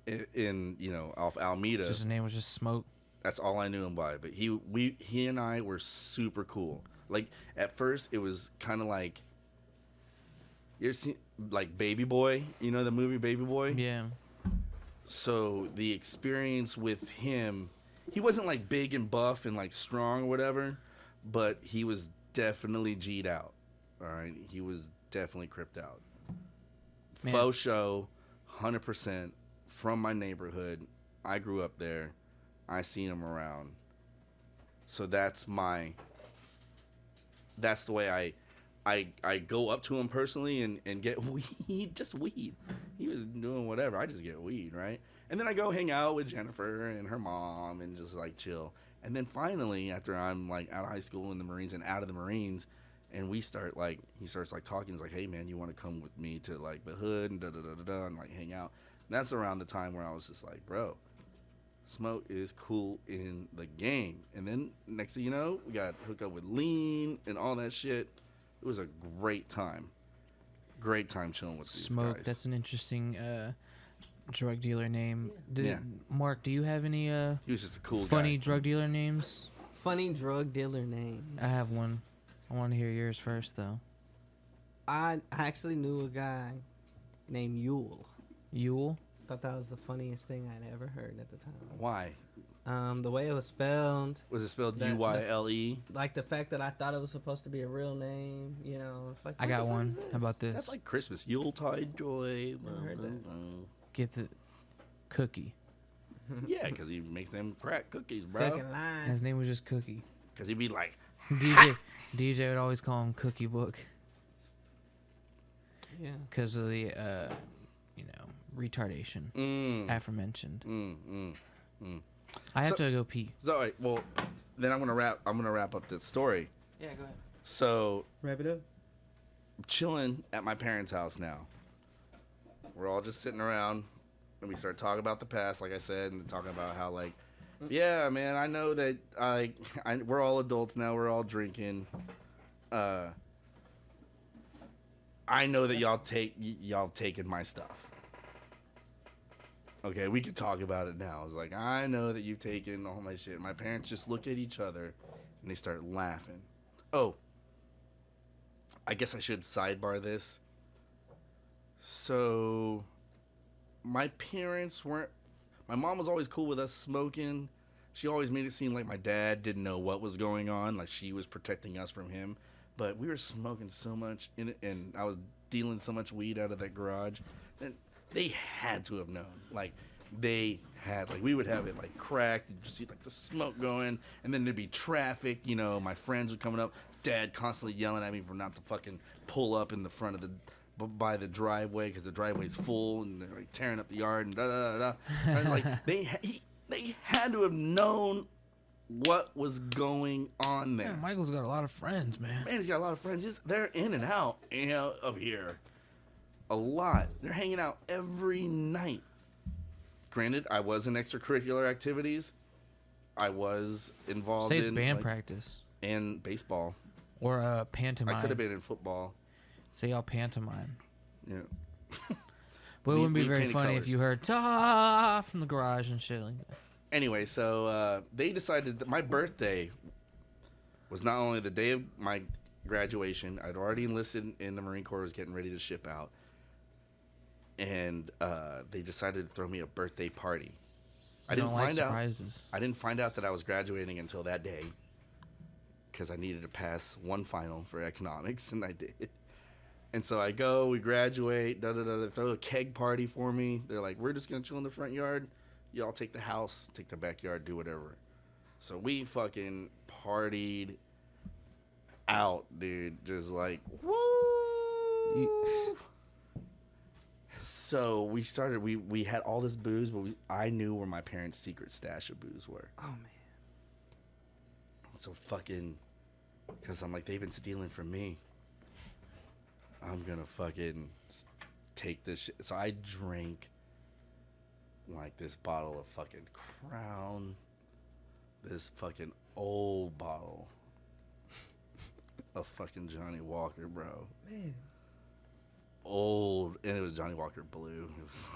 in off Alameda. Just his name was just Smoke. That's all I knew him by. But he and I were super cool. Like at first, it was kind of like you ever seen like Baby Boy? You know the movie Baby Boy? Yeah. So the experience with him, he wasn't like big and buff and like strong or whatever, but he was definitely G'd out. All right, he was definitely cripped out. Man. Faux show, 100% from my neighborhood. I grew up there. I seen him around. So that's the way I go up to him personally and get weed, just weed. He was doing whatever. I just get weed, right? And then I go hang out with Jennifer and her mom and just like chill. And then finally, after I'm like out of high school in the Marines and out of the Marines, and he starts like talking. He's like, "Hey man, you want to come with me to like the hood and da da da da da and like hang out?" And that's around the time where I was just like, "Bro, Smoke is cool in the game." And then next thing you know, we got hooked up with Lean and all that shit. It was a great time. Great time chilling with these Smoke. guys. That's an interesting drug dealer name. Yeah. Mark, do you have any He was just a cool funny guy. drug dealer names? Funny drug dealer names. I have one. I want to hear yours first, though. I actually knew a guy named Yule. Yule? Thought that was the funniest thing I'd ever heard at the time. Why? The way it was spelled, Was it spelled That- Uyle? like the fact that I thought it was supposed to be a real name. You know, it's like I what got the fuck one. is this? How about this? That's like Christmas. Yuletide joy. Never heard that. Get the Cookie. Yeah, because he makes them crack cookies, bro. Fucking line. His name was just Cookie. Because he'd be like, DJ would always call him Cookie Book Yeah. because of the, retardation aforementioned. I have So- to go pee. So, all right, well, then I'm gonna wrap up this story. Yeah, go ahead. So, Wrap it up. I'm chilling at my parents' house now. We're all just sitting around, and we start talking about the past, like I said, and talking about how, like, yeah, man, I know that we're all adults now. We're all drinking. I know that y'all taken my stuff. Okay, we could talk about it now. I was like, I know that you've taken all my shit. My parents just look at each other, and they start laughing. Oh, I guess I should sidebar this. So, my parents weren't. My mom was always cool with us smoking. She always made it seem like my dad didn't know what was going on, like she was protecting us from him. But we were smoking so much in it, and I was dealing so much weed out of that garage. And they had to have known. Like, we would have it like cracked. You'd just see like the smoke going, and then there'd be traffic. You know, my friends were coming up. Dad constantly yelling at me for not to fucking pull up in the front of by the driveway because the driveway's full, and they're like tearing up the yard and da da da da. And like they had to have known what was going on there. Yeah, Michael's got a lot of friends, man. Man, he's got a lot of friends. They're in and out, of here. A lot. They're hanging out every night. Granted, I was in extracurricular activities. I was involved Say it's in band practice and baseball. or pantomime. I could have been in football. Say y'all pantomime. Yeah. But it Me- wouldn't be me very painting funny colors. if you heard "ta" from the garage and shit like that. Anyway, so they decided that my birthday was not only the day of my graduation. I'd already enlisted in the Marine Corps, was getting ready to ship out. And they decided to throw me a birthday party. I didn't don't like find out. surprises. I didn't find out that I was graduating until that day because I needed to pass one final for economics, and I did. And so I go, we graduate, they throw a keg party for me. They're like, we're just going to chill in the front yard. Y'all take the house, take the backyard, do whatever. So we fucking partied out, dude. Just like, woo! So we started, we had all this booze, but I knew where my parents' secret stash of booze were. Oh man. So fucking, because I'm like, they've been stealing from me. I'm gonna fucking take this shit. So I drank like this bottle of fucking Crown, this fucking old bottle of fucking Johnny Walker, bro. Man. Old, and it was Johnny Walker Blue. It was,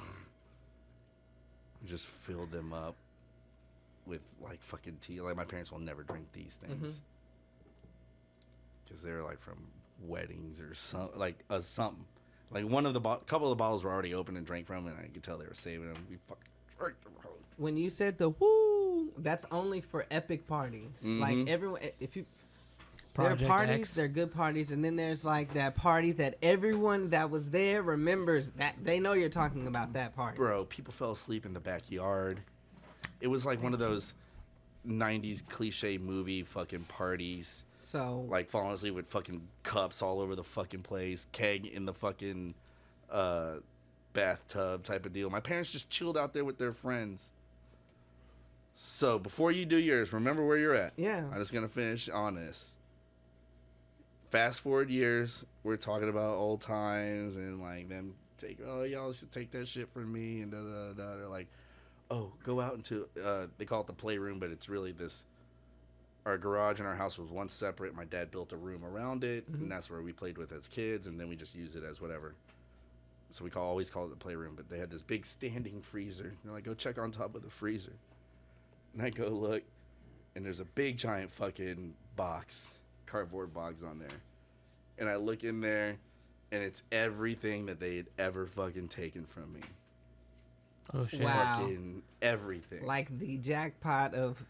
Just filled them up with like fucking tea. Like my parents will never drink these things because they're like from weddings or something. Like something. Like one of the couple of the bottles were already open and drank from, and I could tell they were saving them. We fucking drank them. When you said the woo, that's only for epic parties. Like everyone, if you. Project there are parties, X. they're good parties, and then there's like that party that everyone that was there remembers that they know you're talking about that party. Bro, people fell asleep in the backyard. It was like one of those 90s cliche movie fucking parties. So Like falling asleep with fucking cups all over the fucking place, keg in the fucking bathtub type of deal. My parents just chilled out there with their friends. So before you do yours, remember where you're at. yeah, I'm just going to finish on this. Fast forward years, we're talking about old times and like them y'all should take that shit from me and da da da. They're like, oh, go out into they call it the playroom, but it's really this. Our garage and our house was once separate. My dad built a room around it, and that's where we played with as kids, and then we just used it as whatever. So we always call it the playroom, but they had this big standing freezer. They're like, go check on top of the freezer. And I go look, and there's a big giant fucking cardboard box on there. And I look in there, and it's everything that they had ever fucking taken from me. Oh shit! Wow. Fucking everything. like the jackpot of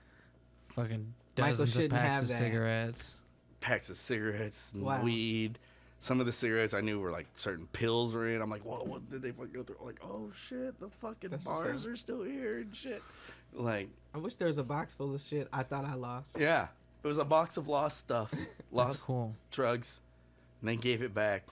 Fucking Michael dozens of shouldn't packs have of that. cigarettes. Packs of cigarettes and Wow. weed. Some of the cigarettes I knew were like certain pills were in. I'm like, whoa, what did they fucking go through? I'm like, oh shit, the fucking That's what's bars up. are still here and shit. Like, I wish there was a box full of shit I thought I lost. yeah, it was a box of lost stuff, That's lost cool. drugs, and they gave it back.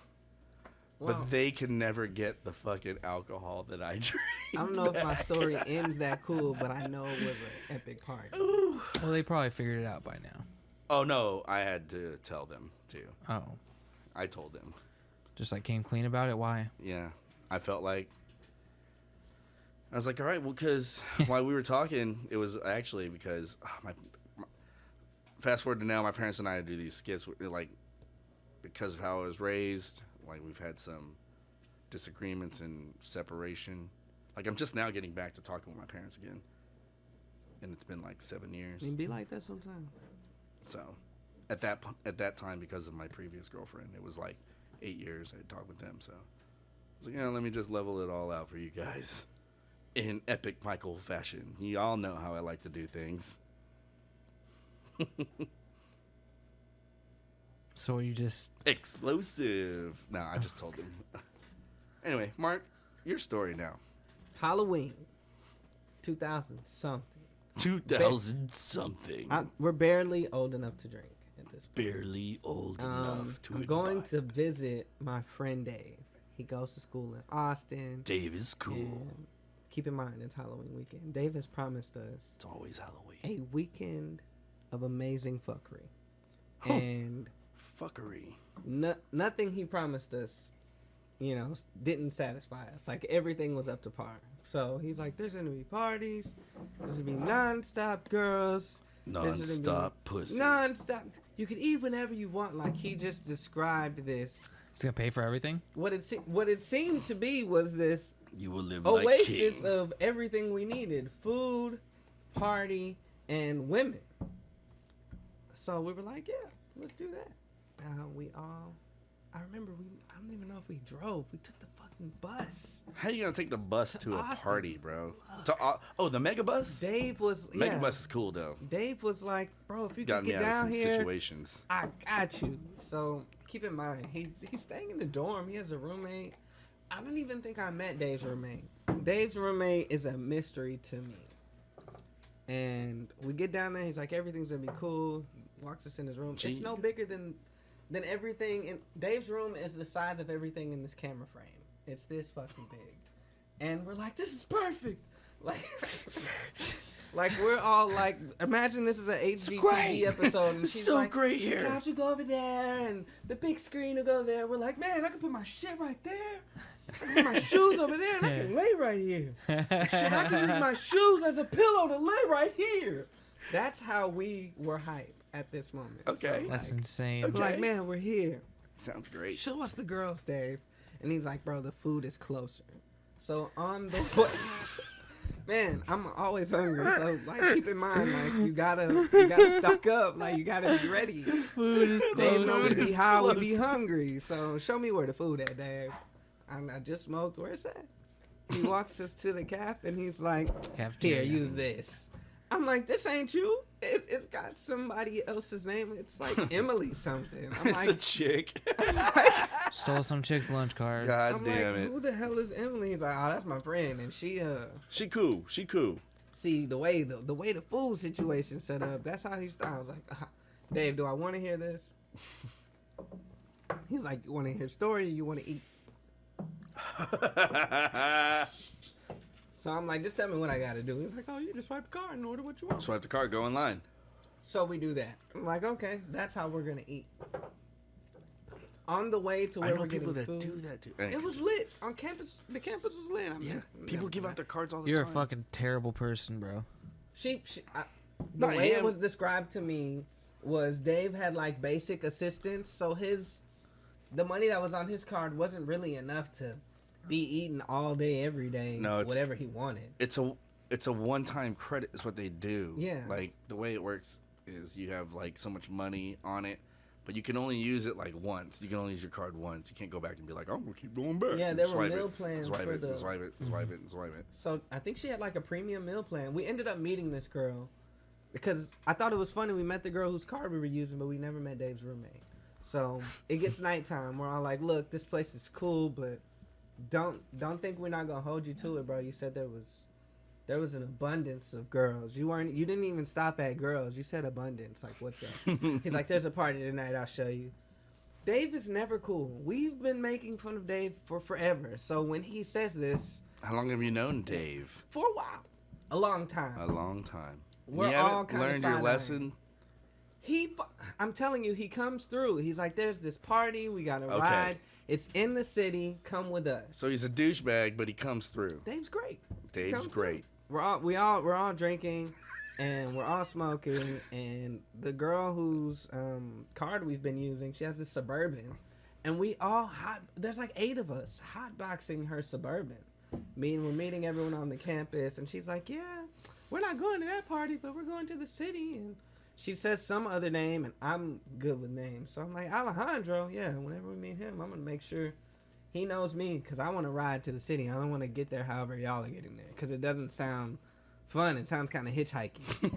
Well, But they can never get the fucking alcohol that I drink. I don't know if my back. story ends that cool, but I know it was an epic party. Well, they probably figured it out by now. Oh no, I had to tell them too. Oh, I told them. just like came clean about it. Why? Yeah, I felt like I was like, all right, well, because while we were talking, it was actually because my fast forward to now, my parents and I do these skits like because of how I was raised. Like we've had some disagreements and separation. Like I'm just now getting back to talking with my parents again, and it's been like 7 years. It be like that sometimes. So at that time, because of my previous girlfriend, it was like 8 years I had talked with them. So I was like, yeah, let me just level it all out for you guys in epic Michael fashion. You all know how I like to do things. So you just Explosive. No, I just told them. Anyway, Mark, your story now. Halloween, 2000 something. 2000 something. We're barely old enough to drink at this point. Barely old enough to I'm going imbibe. to visit my friend Dave. He goes to school in Austin. Dave is cool. And keep in mind, it's Halloween weekend. Dave has promised us It's always Halloween. a weekend of amazing fuckery. Huh. And Fuckery. nothing he promised us, didn't satisfy us. Like, everything was up to par. So he's like, there's going to be parties. There's going to be nonstop girls. Non-stop pussy. Nonstop. You can eat whenever you want. Like, he just described this. it's gonna pay for everything. What it seemed to be was this You will live like oasis king. of everything we needed: food, party, and women. So we were like, yeah, let's do that. I remember I don't even know if we drove. We took the fucking bus. How you gonna take the bus to a Austin. party, bro? The mega bus? Dave was Mega bus is cool though. Dave was like, bro, if you Got could me get out of down some here, situations. I got you. So keep in mind, he's staying in the dorm. He has a roommate. I don't even think I met Dave's roommate. Dave's roommate is a mystery to me. And we get down there. He's like, everything's gonna be cool. He walks us in his room. Gee. It's no bigger than everything in Dave's room is the size of everything in this camera frame. It's this fucking big. And we're like, this is perfect. Like we're all like, imagine this is an HGTV great. episode, and It's she's so like, great the here. couch will go over there, and the big screen will go there. We're like, man, I can put my shit right there. I can put my shoes over there, and I can lay right here. Shit, I can use my shoes as a pillow to lay right here. That's how we were hype at this moment. Okay. So, That's like, insane. we're like, Okay. man, we're here. Sounds great. Show us the girls, Dave. And he's like, bro, the food is closer. So on the way, Man, I'm always hungry, so like keep in mind, like you gotta stock up, like you gotta be ready. Food is Dave close. know we Food be is high, we close. be hungry. So show me where the food at, Dave. I just smoked. Where's that? He walks us to the cap and he's like, Cafeteria. "Here, use this." I'm like, "This ain't you. It's got somebody else's name. It's like Emily something." I'm It's a like, chick. Stole some chick's lunch card. God I'm damn like, it. "Who the hell is Emily?" He's like, "Oh, that's my friend." And she She cool. She cool. see the way the food situation set up. That's how he started. I was like, "Dave, do I want to hear this?" He's like, "You want to hear a story? Or you want to eat?" So I'm like, "Just tell me what I gotta do." He's like, "Oh, you just swipe the card and order what you want." Swipe the card. Go online. So we do that. I'm like, "Okay, that's how we're gonna eat." On the way to I where know we're people getting that food, do that too. it was lit on campus. The campus was lit. I mean, Yeah. People give out their cards all the You're time. a fucking terrible person, bro. the No, way it him. was described to me was Dave had like basic assistance, so the money that was on his card wasn't really enough to be eating all day every day, No, it's- whatever he wanted. It's a one-time credit is what they do. Yeah. Like the way it works is you have like so much money on it, but you can only use it like once. You can only use your card once. You can't go back and be like, I'm gonna keep going back. Yeah, And there were swipe meal it, plans swipe for it, the- swipe it, swipe it, swipe it. So I think she had like a premium meal plan. We ended up meeting this girl because I thought it was funny. We met the girl whose card we were using, but we never met Dave's roommate. So it gets nighttime. We're all like, "Look, this place is cool, but don't think we're not gonna hold you to it, bro. You said there was an abundance of girls. You didn't even stop at girls. You said abundance. Like, what's that?" He's like, "There's a party tonight. I'll show you." Dave is never cool. We've been making fun of Dave for forever. So when he says this, How long have you known Dave? for a while, a long time. A long time. We're you all haven't kinda learned your side-eyeing. lesson. I'm telling you, he comes through. He's like, "There's this party. We got to Okay. ride. It's in the city. Come with us." So he's a douchebag, but he comes through. Dave's great. Dave's Comes great. We're all drinking, and we're all smoking. And the girl whose card we've been using, she has this Suburban, and we all there's like 8 of us hotboxing her Suburban. We're meeting everyone on the campus, and she's like, "Yeah, we're not going to that party, but we're going to the city." And she says some other name, and I'm good with names, so I'm like, "Alejandro, yeah." Whenever we meet him, I'm gonna make sure he knows me, because I want to ride to the city. I don't want to get there however y'all are getting there, because it doesn't sound fun. It sounds kind of hitchhiking.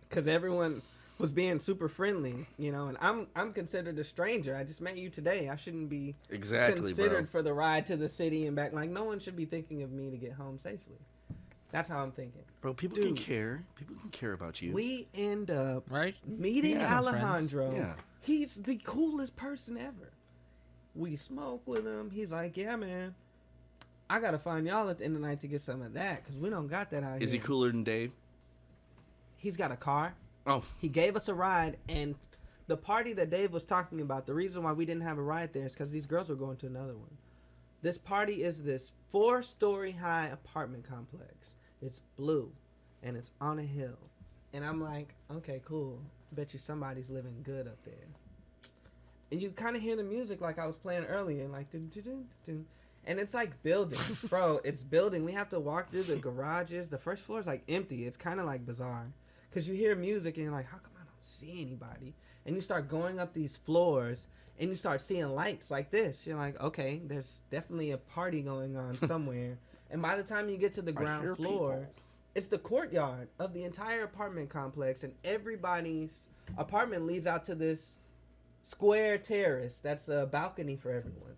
Because everyone was being super friendly, and I'm considered a stranger. I just met you today. I shouldn't be Exactly, considered bro. for the ride to the city and back. Like, no one should be thinking of me to get home safely. That's how I'm thinking. Bro, people Dude. can care. People can care about you. We end up Right? meeting Yeah. Alejandro. Yeah. He's the coolest person ever. We smoke with him. He's like, "Yeah, man, I gotta find y'all at the end of the night to get some of that, because we don't got that out Is here." he cooler than Dave? He's got a car. Oh, He gave us a ride, and the party that Dave was talking about, the reason why we didn't have a ride there is because these girls were going to another one. This party is this 4-story high apartment complex. It's blue, and it's on a hill. And I'm like, "Okay, cool. Bet you somebody's living good up there." And you kind of hear the music like I was playing earlier, like dun, dun, dun, dun. And it's like building, bro. It's building. We have to walk through the garages. The first floor is like empty. It's kind of like bizarre, because you hear music and you're like, "How come I don't see anybody?" And you start going up these floors and you start seeing lights like this. You're like, "Okay, there's definitely a party going on somewhere." And by the time you get to the I hear ground floor, people. it's the courtyard of the entire apartment complex, and everybody's apartment leads out to this square terrace that's a balcony for everyone.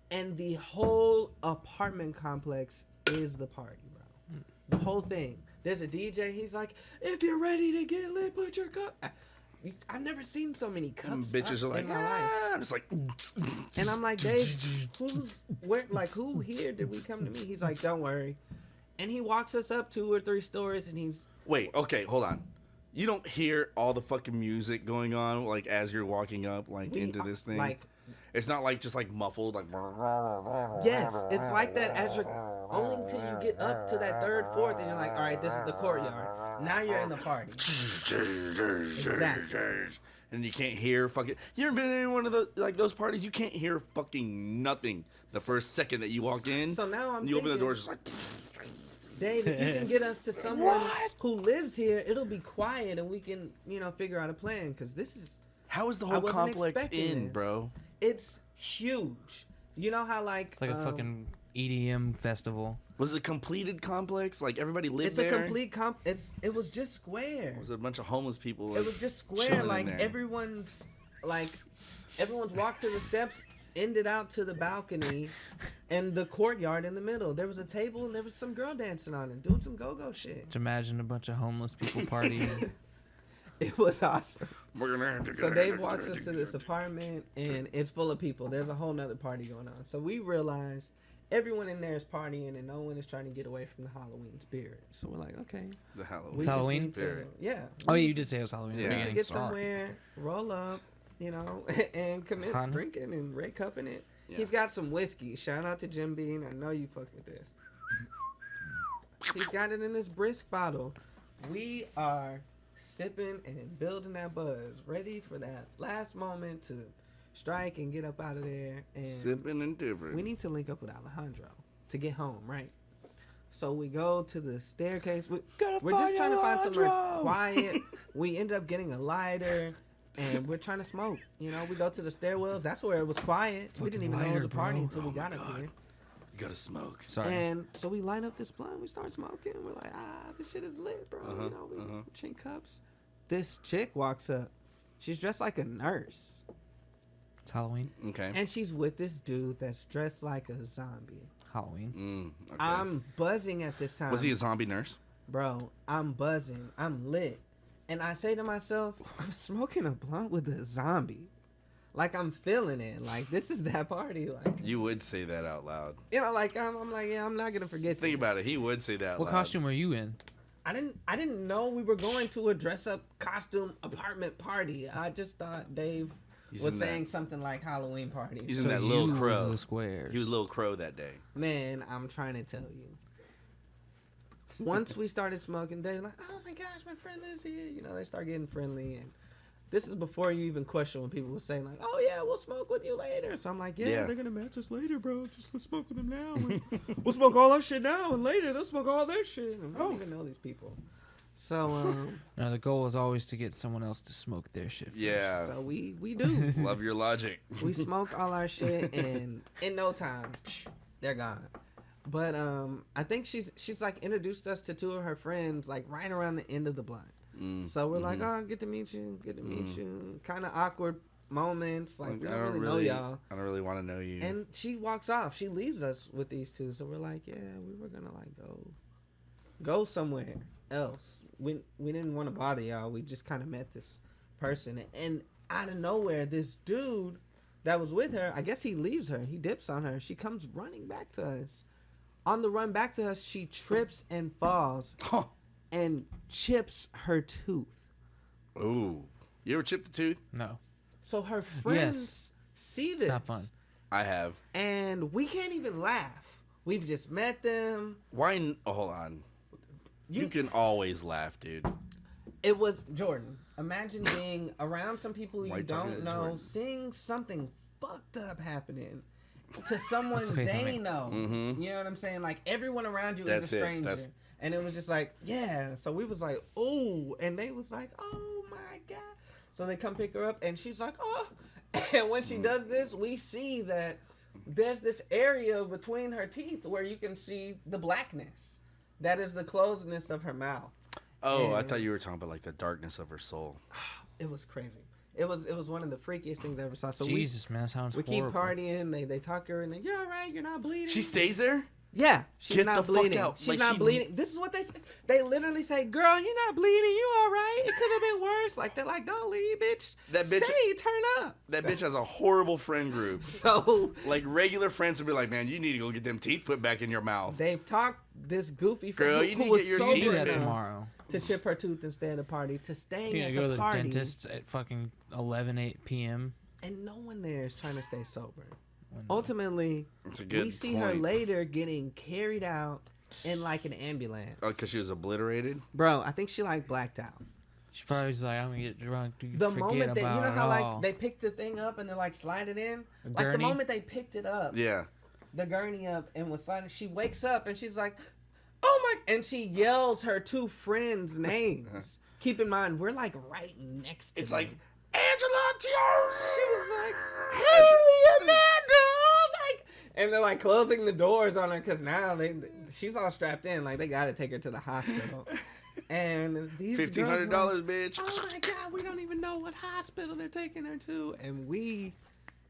And the whole apartment complex is the party, bro. The whole thing. There's a DJ. He's like, "If you're ready to get lit, put your cup." I've never seen so many cups bitches are up like, in my life. ah, and it's like, And I'm like, "Dave, who here did we come to meet?" He's like, "Don't worry." And he walks us up 2 or 3 stories, and he's wait, okay, hold on. You don't hear all the fucking music going on like as you're walking up like into this thing. like, It's not like just like muffled like. yes, it's like that as you're only until you get up to that 3rd, 4th, and you're like, "All right, this is the courtyard. Now you're in the party." Exactly. And you can't hear fucking. You ever been in any one of those parties? You can't hear fucking nothing the first second that you walk in. So now I'm you open the thinking- door, it's just like. Dave, if you can get us to someone who lives here, it'll be quiet and we can, figure out a plan. Because this is, How is the I whole wasn't complex expecting in, this. bro? It's huge. You know how like It's like a fucking EDM festival. Was it a completed complex? Like everybody lived it's there? a complete it was just square. Was it a bunch of homeless people? It was just square. chilling in Like there? everyone's walk to the steps ended out to the balcony and the courtyard in the middle. There was a table and there was some girl dancing on it, doing some go-go shit. Just imagine a bunch of homeless people partying. It was awesome. We're gonna have to So Dave walks us to this apartment and it's full of people. There's a whole nother party going on. So we realized everyone in there is partying and no one is trying to get away from the Halloween spirit. So we're like, okay. The Halloween. We It's just Halloween? need to- Spirit. yeah. Oh, we yeah, need you to- did say it was Halloween. Yeah. at the We need to beginning. get Sorry. somewhere, roll up, and commence Ton. drinking and Ray cupping it. Yeah. He's got some whiskey. Shout out to Jim Beam. I know you fuck with this. He's got it in this brisk bottle. We are sipping and building that buzz, ready for that last moment to strike and get up out of there. And Sipping and dipping. we need to link up with Alejandro to get home, right? So we go to the staircase. We're just trying to find somewhere quiet. We end up getting a lighter, and we're trying to smoke. We go to the stairwells. That's where it was quiet. We didn't even know it was lighter, a party bro. until we Oh got my up God. here. You gotta smoke. Sorry. And so we line up this blunt. We start smoking. We're like, this shit is lit, bro. We chink cups. This chick walks up. She's dressed like a nurse. It's Halloween. Okay. And she's with this dude that's dressed like a zombie. Halloween. Okay. I'm buzzing at this time. Was he a zombie nurse? Bro, I'm buzzing. I'm lit. And I say to myself, I'm smoking a blunt with a zombie. Like, I'm feeling it. Like, this is that party. Like, You would say that out loud. like, I'm like, yeah, I'm not going to forget Think this. about it. He would say that out What loud. costume were you in? I didn't know we were going to a dress-up costume apartment party. I just thought Dave He's was in that- saying something like Halloween party. He's in So that you little was crow. the squares. He was Little Crow that day. Man, I'm trying to tell you. Once we started smoking, they're like, oh my gosh, my friend lives here. They start getting friendly. And this is before you even question when people were saying, like, oh yeah, we'll smoke with you later. So I'm like, yeah. They're going to match us later, bro. Just let's smoke with them now. And we'll smoke all our shit now. And later, they'll smoke all their shit. And I don't even know these people. So, No, the goal is always to get someone else to smoke their shit. first. Yeah. so we do. Love your logic. We smoke all our shit, and in no time, they're gone. But I think she's like introduced us to two of her friends like right around the end of the blunt. So we're like, oh, good to meet you, Kind of awkward moments, like we don't really know y'all. I don't really want to know you. And she walks off. She leaves us with these two. So we're like, yeah, we were gonna like go somewhere else. We didn't want to bother y'all. We just kind of met this person, and out of nowhere, this dude that was with her, I guess he leaves her. He dips on her. She comes running back to us. On the run back to us, she trips and falls and chips her tooth. Ooh. You ever chipped a tooth? No. So her friends see this. It's not fun. I have. And we can't even laugh. We've just met them. Oh, hold on. You can always laugh, dude. It was Jordan. Imagine being around some people you Why you talking don't to know, Jordan? seeing something fucked up happening to someone What's the face on they me? know. You know what I'm saying? Like everyone around you That's is a it. stranger. That's- And it was just like, yeah. So we was like, oh. And they was like, oh my God. So they come pick her up and she's like, oh. And when she does this, we see that there's this area between her teeth where you can see the blackness. That is the closedness of her mouth. Oh, I And- thought you were talking about like the darkness of her soul. It was crazy. It was one of the freakiest things I ever saw. So Jesus, man, that sounds we keep horrible. partying. They talk her and you're all right. You're not bleeding. She stays there? Yeah, she's Get not the fuck bleeding. out. She's Like, not she- bleeding. This is what they say. They literally say, "Girl, you're not bleeding. You all right? It could have been worse." Like they're like, "Don't leave, bitch. That bitch- Stay, turn up." That bitch has a horrible friend group. So Like regular friends would be like, man, you need to go get them teeth put back in your mouth. they've talked this goofy friend Girl, who, you who need to was get your sober teeth Do that enough tomorrow. to chip her tooth and stay at a party to staying You're at gonna go the to the party, dentist at fucking 8 p.m. and no one there is trying to stay sober. When- Ultimately, That's a good we see her point. later getting carried out in like an ambulance. Oh, because she was obliterated? Bro, I think she like blacked out. She probably was like, I'm gonna get drunk. Dude, The forget moment that about you know it how all. like they picked the thing up and they're like slide it in, A like the gurney? moment they picked it up, Yeah. the gurney up and was sliding, she wakes up and she's like, oh my, and she yells her two friends' names. Keep in mind, we're like right next to It's them. like Angela Tiara. She was like, "Hey, Amanda!" Like, and they're like closing the doors on her because now she's all strapped in. Like they gotta take her to the hospital. And these $1,500, girls like, bitch. oh my god, we don't even know what hospital they're taking her to, and we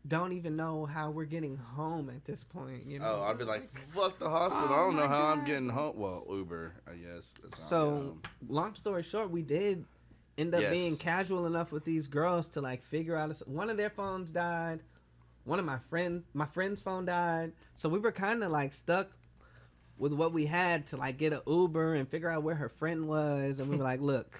don't even know how we're getting home at this point. You know? Oh, I'd be like, fuck the hospital. Oh I don't know my how I'm God. getting home. Well, Uber, I guess. That's how I get So, home. long story short, we did end up Yes. being casual enough with these girls to like figure out. One of their phones died. One of my friend's phone died. So we were kind of like stuck with what we had to like get an Uber and figure out where her friend was. And we were like, look,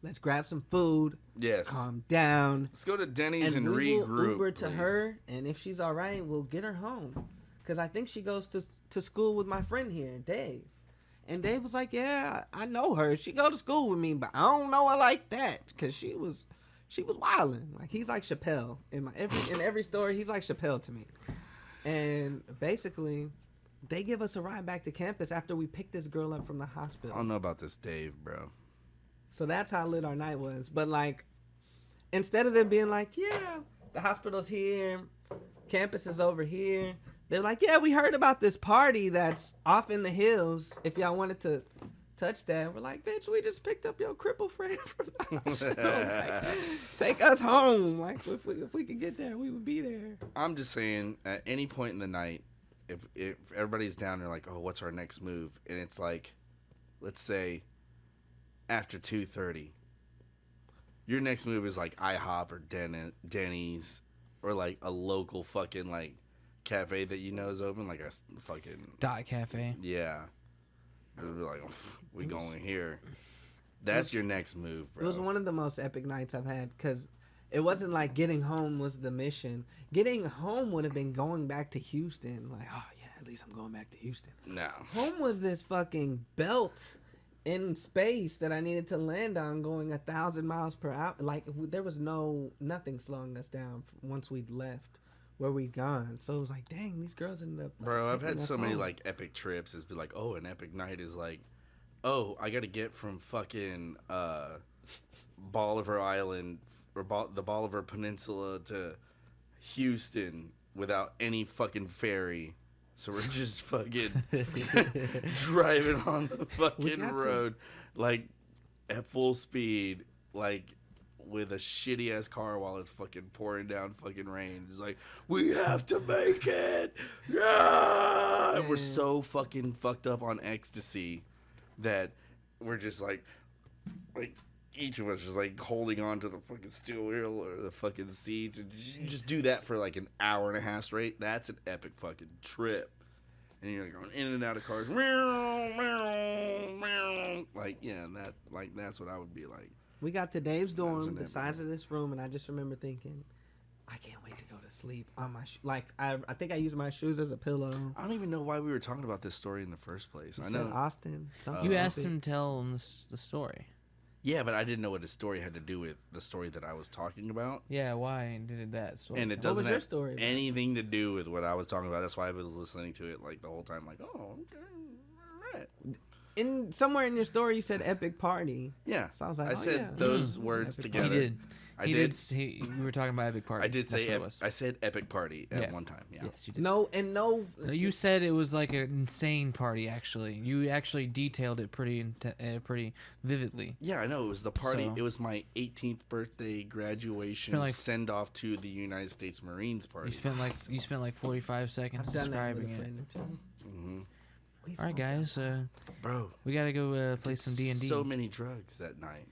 let's grab some food, Yes. calm down, Let's go to Denny's and we will regroup. Uber to please. her. And if she's all right, we'll get her home. Because I think she goes to school with my friend here, Dave. And Dave was like, yeah, I know her. She go to school with me, but I don't know her like that. Because she was wilding. Like, he's like Chappelle. In every story, he's like Chappelle to me. And basically, they give us a ride back to campus after we picked this girl up from the I hospital. don't know about this Dave, bro. So that's how lit our night was. But, like, instead of them being like, yeah, the hospital's here, campus is over here, they're like, yeah, we heard about this party that's off in the hills. If y'all wanted to touch that, we're like, bitch, we just picked up your crippled friend from the hospital. Like, take us home. Like, if we could get there, we would be there. I'm just saying, at any point in the night, if everybody's down, they're like, oh, what's our next move? And it's like, let's say, after 2:30, your next move is like IHOP or Denny's or like a local fucking like cafe that you know is open, like a fucking Dot Cafe. yeah. It'll be like, oh, we going here. That's your next move, bro. It was one of the most epic nights I've had because it wasn't like getting home was the mission. Getting home would have been going back to Houston. Like, oh yeah, at least I'm going back to Houston. No. Home was this fucking belt in space that I needed to land on going 1,000 miles per hour. Like there was nothing slowing us down once we'd left where we'd gone. So it was like, dang, these girls ended up. Like, Bro, I've taking had us so many home. like epic trips. It's be like, oh, an epic night is like, oh, I got to get from fucking Bolivar Island or the Bolivar Peninsula to Houston without any fucking ferry. So we're just fucking driving on the fucking got to- road, like at full speed, like with a shitty ass car while it's fucking pouring down fucking rain. It's like, we have to make it. Yeah. And we're so fucking fucked up on ecstasy that we're just like each of us is like holding on to the fucking steering wheel or the fucking seats, and you just do that for like an hour and a half straight. That's an epic fucking trip. And you're like going in and out of cars. Like, yeah, that's what I would be like. We got to Dave's That was dorm, an the size of this room, and I just remember thinking, I can't wait to go to sleep on my I think I used my shoes as a pillow. I don't even know why we were talking about this story in the first place. You I said know. Austin. Something You like asked that. him to tell him the story. Yeah, but I didn't know what his story had to do with the story that I was talking about. Yeah, why did that story? And it What was doesn't your have story about? anything to do with what I was talking about. That's why I was listening to it like the whole time, like, oh, okay, all right. Somewhere in your story, you said epic party. Yeah. So I was like, I oh, said yeah. those It's an words epic together. He did. I He did. did. We were talking about epic parties. I did That's say what it was. I said epic party at Yeah. one time. Yeah. Yes, you did. No, and no. No, you said it was like an insane party. Actually, you actually detailed it pretty vividly. Yeah, I know. It was the party. So- It was my 18th birthday graduation Spent like- send off to the United States Marines party. You spent like 45 seconds I've done that with describing a it. friend or two. hmm We All right, smoked guys. Bro, We gotta go play some D&D. so many drugs that night.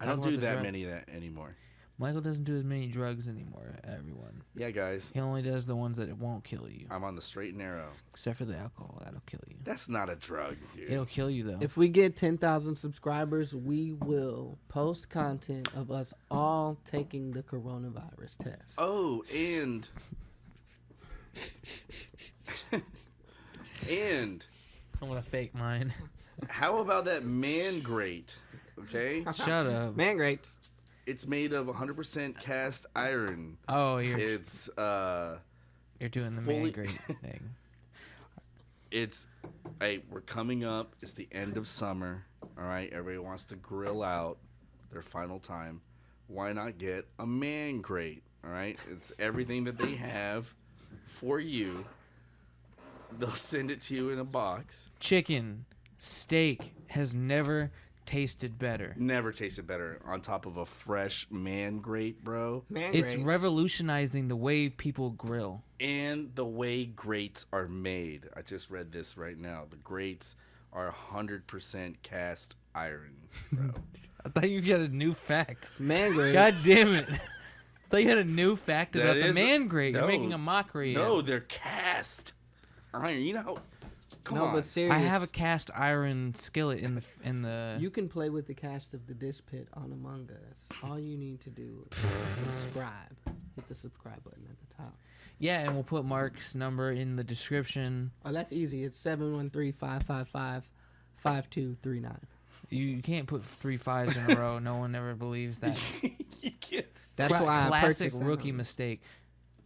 I Talk don't about do the that drug- many that anymore. Michael doesn't do as many drugs anymore. Everyone. Yeah, guys. He only does the ones that won't kill you, I'm on the straight and narrow. except for the alcohol. That'll kill you. That's not a drug, dude. It'll kill you though. If we get 10,000 subscribers, we will post content of us all taking the coronavirus test. Oh, and and I'm gonna fake mine. how about that man grate? Okay, Shut up. Man, great. it's made of 100% cast iron. Oh, you're It's you're doing the fully- man great thing. it's, hey, we're coming up. It's the end of summer. All right, everybody wants to grill out their final time. Why not get a man grate? All right, it's everything that they have for you. They'll send it to you in a box. Chicken, steak has never tasted better. Never tasted better on top of a fresh man grate, bro. Man, It's great. revolutionizing the way people grill. And the way grates are made. I just read this right now. The grates are 100% cast iron, bro. I thought you had a new fact. Man great. God damn it. I thought you had a new fact That about the is- man grate. You're no. making a mockery. No, of it. they're cast iron. You know how... Come No, on. but serious. I have a cast iron skillet in the. You can play with the cast of the Dish Pit on Among Us. All you need to do is subscribe. Hit the subscribe button at the top. Yeah, and we'll put Mark's number in the description. Oh, that's easy. It's 713-555-5239. You can't put 3 5s in a row. No one ever believes that. You can't... That's why I Classic purchased that rookie number. mistake.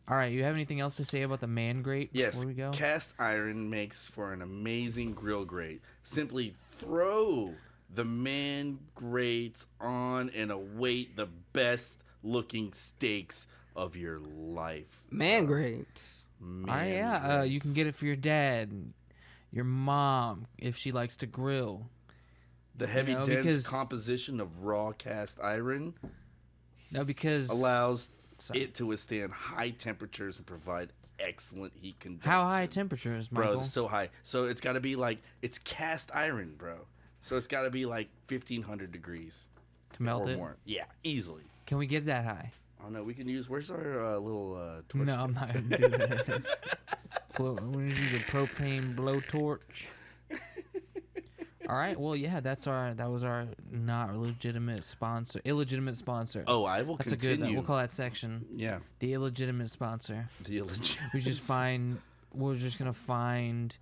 All right, you have anything else to say about the man grate Yes, before we go? cast iron makes for an amazing grill grate. Simply throw the man grates on and await the best looking steaks of your life. Man greats. Man All right, yeah. You can grates. get it for your dad, your mom, if she likes to grill. The heavy, know, dense because- composition of raw cast iron No, because allows Sorry. it to withstand high temperatures and provide excellent heat conduction. how high temperatures, Michael? Bro, it's so high. So it's got to be like, it's cast iron, bro. So it's got to be like 1,500 degrees. to melt or it? more. Yeah, easily. Can we get that high? Oh no, we can use. Where's our little torch? No, I'm not gonna do that. We're gonna use a propane blowtorch. All right. Well, yeah, that was our not legitimate sponsor, illegitimate sponsor. Oh, I will That's a continue. good. We'll call that section Yeah, the illegitimate sponsor. the illegitimate. We're just gonna find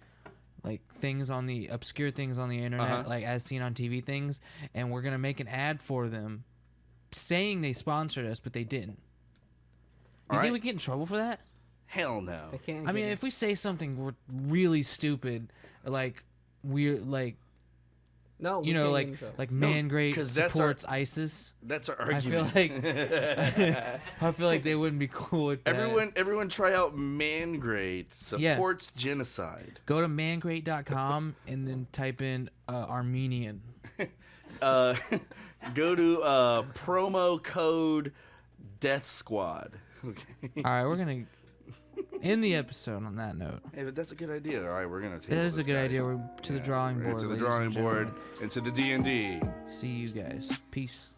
like things on the obscure things on the internet, Uh-huh. like as seen on TV things, and we're gonna make an ad for them, saying they sponsored us, but they didn't. You All think right. we get in trouble for that? Hell no. They can't I mean, get if we say something really stupid, like we're like no, we you know, can't like get in trouble. like man great 'cause that's our- supports ISIS. That's our I feel argument. I feel like they wouldn't be cool with that. Everyone, try out Man-Grate supports genocide. Go to mangrate.com and then type in Armenian. Go to promo code Death Squad. Okay. All right, we're gonna end the episode on that note. Hey, but that's a good idea. All right, we're gonna take. That is a good idea. We're to the drawing board. To the ladies drawing and board gentlemen. and to the D&D. See you guys. Peace.